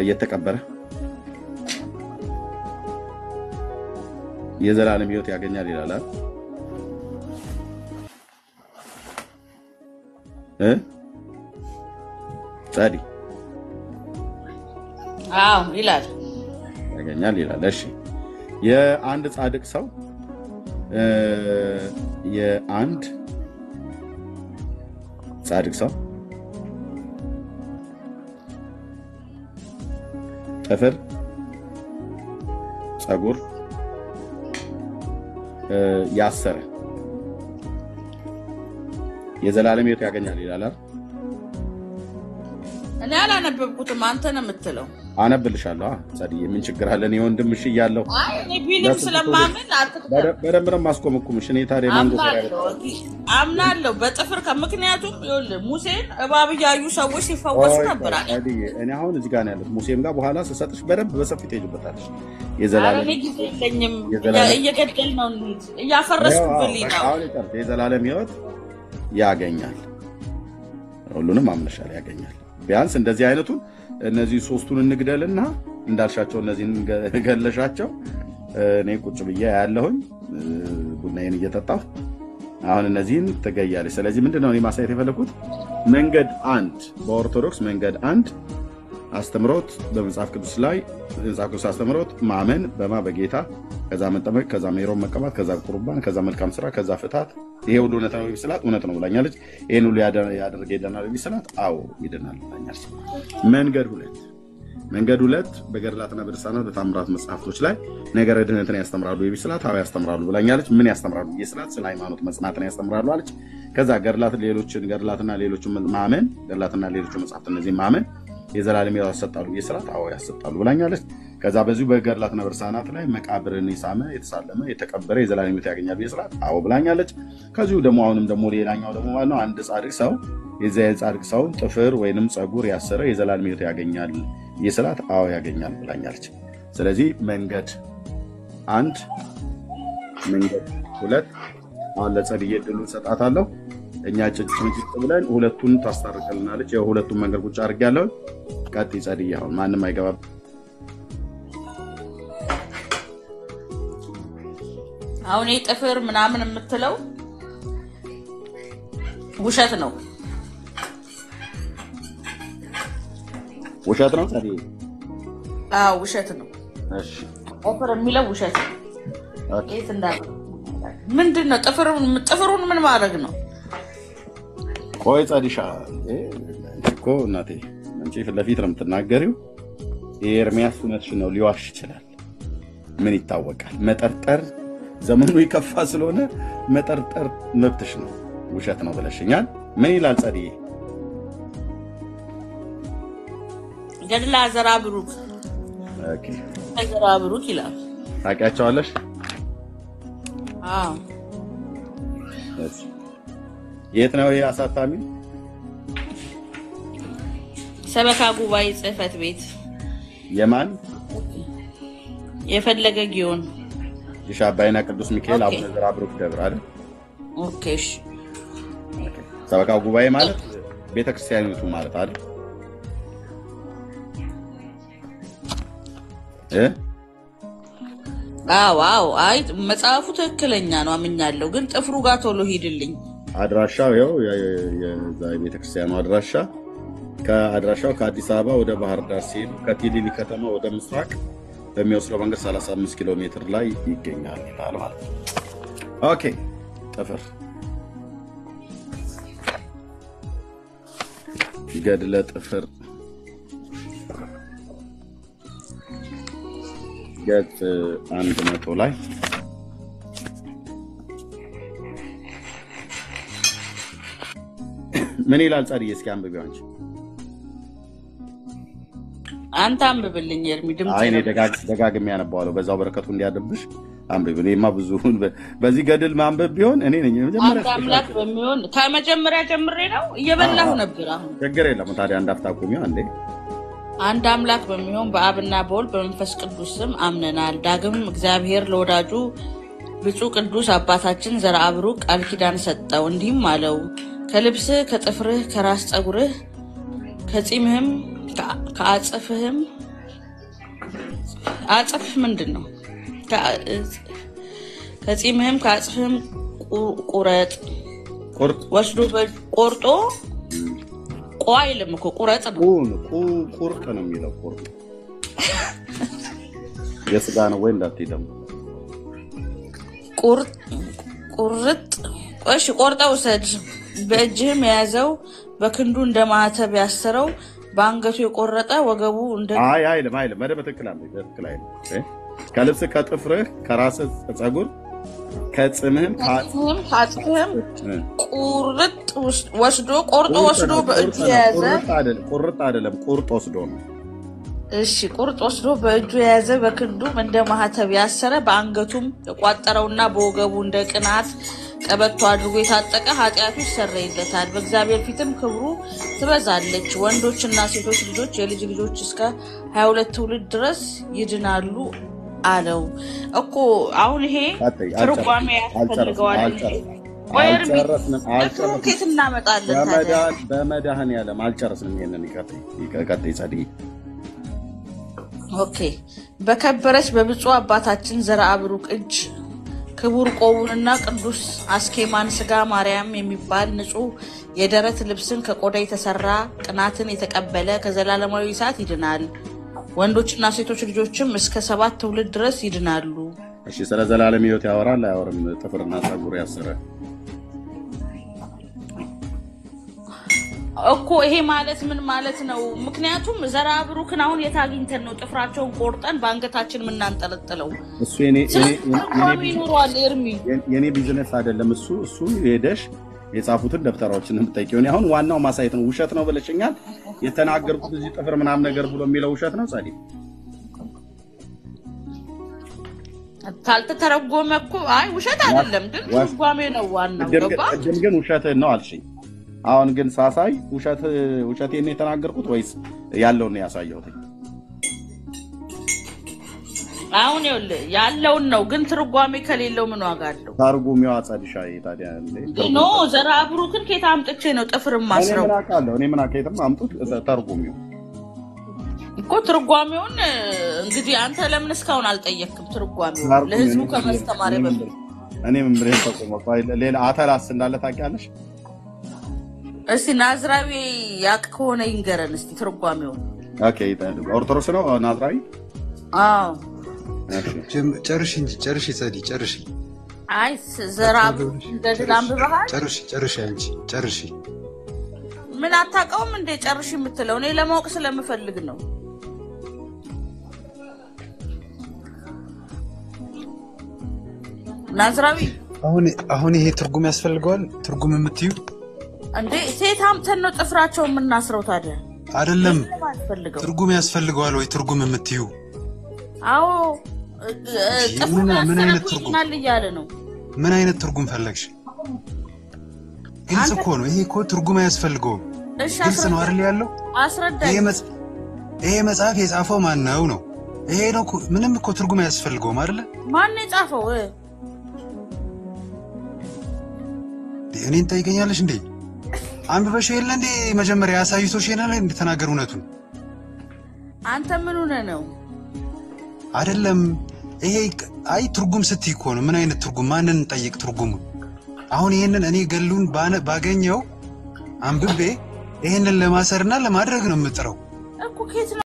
የተቀበረ የዘላለም ሕይወት ያገኛል ይላል ጻዲ ይላል ያገኛል ይላል። እሺ የአንድ ጻድቅ ሰው የአንድ ጻድቅ ሰው ጥፍር ጸጉር ያሰረ የዘላለም ሕይወት ያገኛል ይላል። እኔ አላነበብኩትም፣ አንተ ነው የምትለው። አነብልሻለሁ። ጻድዬ ምን ችግር አለ? እኔ ወንድምሽ እያለሁ እኔ ቢልም ስለማምን በደንብ ነው የማስቆምኩምሽ። እኔ ታዲያ አምናለሁ በጥፍር ምክንያቱም ይኸውልህ ሙሴን እባብ እያዩ ሰዎች ሲፈወሱ ነበር። እኔ አሁን እዚህ ጋር ነው ያለሁት ሙሴም ጋር በኋላ ስሰጥሽ በደንብ በሰፊ ትሄጂበታለሽ። የዘላለም ጊዜ የለኝም፣ እየገደል ነው እያፈረስኩብልኝ ነው። የዘላለም ሕይወት ያገኛል። ሁሉንም አምነሻል፣ ያገኛል። ቢያንስ እንደዚህ አይነቱን እነዚህ ሶስቱን እንግደልና እንዳልሻቸው እነዚህን ገለሻቸው። እኔ ቁጭ ብዬ ያለሁኝ ቡናዬን እየጠጣሁ አሁን እነዚህን ትገያለሽ። ስለዚህ ምንድነው እኔ ማሳየት የፈለኩት መንገድ አንድ በኦርቶዶክስ መንገድ አንድ አስተምሮት በመጽሐፍ ቅዱስ ላይ መጽሐፍ ቅዱስ አስተምሮት ማመን በጌታ ከዛ መጠመቅ ከዛ ሜሮን መቀባት ከዛ ቁርባን ከዛ መልካም ስራ ከዛ ፍታት ይሄ ሁሉ እውነት ነው ቢስላት እውነት ነው ብላኛለች። ይሄን ሁሉ ያደረገ ይደናል ቢስላት አዎ ይደናል ብላኛለች። መንገድ ሁለት በገድላትና በድርሳናት በታምራት መጽሐፍቶች ላይ ነገረ ድህነትን ያስተምራሉ ቢስላት አዎ ያስተምራሉ ብላኛለች። ምን ያስተምራሉ ቢስላት ስለ ሃይማኖት መጽናትን ያስተምራሉ አለች። ከዛ ገድላትና ሌሎችን ማመን ገድላትና ሌሎችን መጽሐፍት እነዚህ ማመን የዘላለም ሕይወት ያሰጣሉ ቢስላት አዎ ያሰጣሉ ብላኛለች። ከዛ በዚሁ በገድላትና በድርሳናት ላይ መቃብርን የሳመ የተሳለመ የተቀበረ የዘላለም ሕይወት ያገኛል ቢስላት አዎ ብላኛለች። ከዚሁ ደግሞ አሁንም ደግሞ ሌላኛው ደግሞ ማለት ነው አንድ ጻድቅ ሰው የጻድቅ ሰው ጥፍር ወይንም ጸጉር ያሰረ የዘላለም ሕይወት ያገኛል ቢስላት አዎ ያገኛል ብላኛለች። ስለዚህ መንገድ አንድ መንገድ ሁለት አሁን ለጸድዬ ድሉን ሰጣታለሁ። እኛ ጭጭ ብለን ሁለቱን ታስታርቀልናለች። የሁለቱን መንገድ ቁጭ አድርጌያለሁ። ቀጥይ ጸድዬ አሁን ማንም አይገባም። አሁን ጥፍር ምናምን የምትለው ውሸት ነው። ውሸት ነው ጸድዬ? አዎ ውሸት ነው። እሺ ጥፍር የሚለው ውሸት ነው። ኦኬ ምንድነው ጥፍሩን ምን ማድረግ ነው? ቆይ ጸዲሻ እኮ እናቴ አንቺ ፊት ለፊት ነው የምትናገሪው። ኤርሚያስ እውነትሽን ነው፣ ሊዋሽ ይችላል። ምን ይታወቃል? መጠርጠር ዘመኑ ይከፋ ስለሆነ መጠርጠር መብትሽ ነው። ውሸት ነው ብለሽኛል። ምን ይላል ጸድዬ? ገድላ ዘራ ብሩክ ኦኬ ዘራ ብሩክ ይላል። ታውቂያቸዋለሽ? አዎ የት ነው ይሄ አሳታሚ? ሰበካ ጉባኤ ጽሕፈት ቤት። የማን? የፈለገ ጊዮን የሻባይና ቅዱስ ሚካኤል አቡነ ዘራ ብሩክ ደብር አይደል? ኦኬ እሺ። ሰበካ ጉባኤ ማለት ቤተክርስቲያኒቱ ማለት አይደል? አዎ አይ መጽሐፉ ትክክለኛ ነው አምኛለሁ። ግን ጥፍሩ ጋር ቶሎ ሂድልኝ። አድራሻው ያው የዛ ቤተክርስቲያኑ አድራሻው ከአዲስ አበባ ወደ ባህር ዳር ሲሄዱ ከቲሊሊ ከተማ ወደ ምስራቅ በሚወስደው መንገድ 35 ኪሎ ሜትር ላይ ይገኛል ይላል ማለት ነው። ኦኬ ጥፍር ገድለ ጥፍር ገጽ 100 ላይ ምን ይላል ጻድዬ? እስኪ አንብቢው አንቺ። አንተ አንብብልኝ ኤርሚ። ድምጽ አይ እኔ ደጋግሜ ያነባዋለሁ በዛው በረከቱ እንዲያደብሽ አንብብ። እኔማ ብዙ በዚህ ገድል ማንበብ ቢሆን እኔ ነኝ መጀመሪያ አምላክ በሚሆን ከመጀመሪያ ጀምሬ ነው እየበላሁ ነበር። አሁን ችግር የለም ታዲያ እንዳፍታ ቁሚው አንዴ። አንድ አምላክ በሚሆን በአብና በወልድ በመንፈስ ቅዱስ ስም አምነናል። ዳግም እግዚአብሔር ለወዳጁ ብፁዕ ቅዱስ አባታችን ዘርአ ብሩክ ቃል ኪዳን ሰጠው። እንዲህም አለው፣ ከልብስህ ከጥፍርህ ከራስ ፀጉርህ ከጺምህም ከአጽፍህም አጽፍ ምንድን ነው? ከጺምህም ከአጽፍህም ቁረጥ ወስዶ ቆርጦ ቆይልም እኮ ቁረጥ ነው። ቁርጥ ነው የሚለው ቁርጥ የስጋ ነው ወይ እንዳትደም ቁርጥ እሺ ቆርጠው ውሰድ። በእጅህም የያዘው በክንዱ እንደማተብ ያሰረው በአንገቱ የቆረጠ ወገቡ እንደ አይ መደብ ትክክል አለ። ከልብስ ከጥፍርህ ከራስህ ፀጉር ከጽምህም ከአጽፍህም ቁርጥ ወስዶ ቆርጦ ወስዶ በእጁ የያዘ ቁርጥ አይደለም ቁርጥ ወስዶ ነው። እሺ ቁርጥ ወስዶ በእጁ የያዘ በክንዱም እንደ ማህተብ ያሰረ በአንገቱም የቋጠረውና በወገቡ እንደ ቅናት ቀበቶ አድርጎ የታጠቀ ኃጢአቱ ይሰረይለታል፣ በእግዚአብሔር ፊትም ክብሩ ትበዛለች። ወንዶችና ሴቶች ልጆች የልጅ ልጆች እስከ 22 ትውልድ ድረስ ይድናሉ አለው እኮ። አሁን ይሄ ትርጓሜ ያስፈልገዋል። ከየት እናመጣለን ታዲያ? በመድኃኒዓለም አልጨረስንም። ይሄንን ይቀጥይ ጸድይ። ኦኬ በከበረች በብፁዕ አባታችን ዘርአ ብሩክ እጅ ክቡር ቆቡንና ቅዱስ አስኬማን ስጋ ማርያም የሚባል ንጹሕ የደረት ልብስን ከቆዳ የተሰራ ቅናትን የተቀበለ ከዘላለማዊ እሳት ይድናል። ወንዶችና ሴቶች ልጆችም እስከ 7 ትውልድ ድረስ ይድናሉ። እሺ ስለ ዘላለም ሕይወት ያወራል አያወርም? ጥፍርና ፀጉር ያሰረ እኮ ይሄ ማለት ምን ማለት ነው? ምክንያቱም ዘርአ ብሩክን አሁን የት አግኝተን ነው ጥፍራቸውን ቆርጠን በአንገታችን የምናንጠለጥለው? እሱ የኔ ቢዝነስ አይደለም። እሱ ሄደሽ የጻፉትን ደብተራዎችን የምትጠይቂው። እኔ አሁን ዋናው ማሳየት ነው። ውሸት ነው ብለሽኛል። የተናገርኩት እዚህ ጥፍር ምናምን ነገር ብሎ የሚለው ውሸት ነው ጸዲ? ካልተተረጎመ እኮ አይ ውሸት አይደለም፣ ግን ትርጓሜ ነው ዋናው። ገባ? ግን ውሸት ነው አልሽኝ። አሁን ግን ሳሳይ ውሸቴን የተናገርኩት ወይስ ያለውን ነው ያሳየሁት? አሁን ያለውን ነው፣ ግን ትርጓሜ ከሌለው ምን ዋጋ አለው? ታርጉሚው አጸድሻ ታዲያ ኖ ዘርአ ብሩክን ከየት አምጥቼ ነው ጥፍር ማስረው? እኔ ምን አውቃለሁ? አምጡት ተርጉሚው እኮ ትርጓሜውን። እንግዲህ አንተ ለምን እስካሁን አልጠየቅክም? ትርጓሜው ለህዝቡ ከመስተማር በፊት እኔ ምን ብሬን ተቆመ። ሌላ አተላስ እንዳለ ታውቂያለሽ? እስቲ ናዝራዊ ያቅ ከሆነ ይንገረን እስቲ ትርጓሜውን። ኦኬ ኦርቶዶክስ ነው ናዝራዊ? አዎ ጨርሽ እንጂ ጨርሽ ጸዲ ጨርሽ። አይ ዘርአ ብሩክ እንደድል አንብበሃል? ጨርሽ አንቺ ጨርሽ። ምን አታውቀውም እንዴ ጨርሽ የምትለው? እኔ ለማወቅ ስለምፈልግ ነው። ናዝራዊ አሁን ይሄ ትርጉም ያስፈልገዋል? ትርጉም የምትዩ እንዴ ሴት አምተን ነው ጥፍራቸው የምናስረው ታዲያ? አይደለም ትርጉም ያስፈልገዋል ወይ ትርጉም የምትዩ? አዎ ምን አይነት ትርጉም እያለ ነው? ምን አይነት ትርጉም ፈለግሽ? ግልጽ እኮ ነው ይሄ እኮ ትርጉም አያስፈልገውም። ግልጽ ነው አይደል ያለው? አስረዳኝ። ይሄ መጽሐፍ የጻፈው ማን ነው ነው? ይሄ ነው ምንም እኮ ትርጉም አያስፈልገውም አይደል? ማን ነው የጻፈው? እኔን ጠይቀኛለሽ እንዴ? አንብበሽ የለ እንዴ? መጀመሪያ ያሳይቶሽ የለ እንዴ? ተናገር እውነቱን። አንተ ምን ሆነ ነው? አይደለም ይሄ አይ ትርጉም ስትይ እኮ ነው። ምን አይነት ትርጉም? ማንን ጠይቅ ትርጉሙ? አሁን ይሄንን እኔ ገሉን ባገኘው አንብቤ ይሄንን ለማሰርና ለማድረግ ነው የምጥረው እኮ።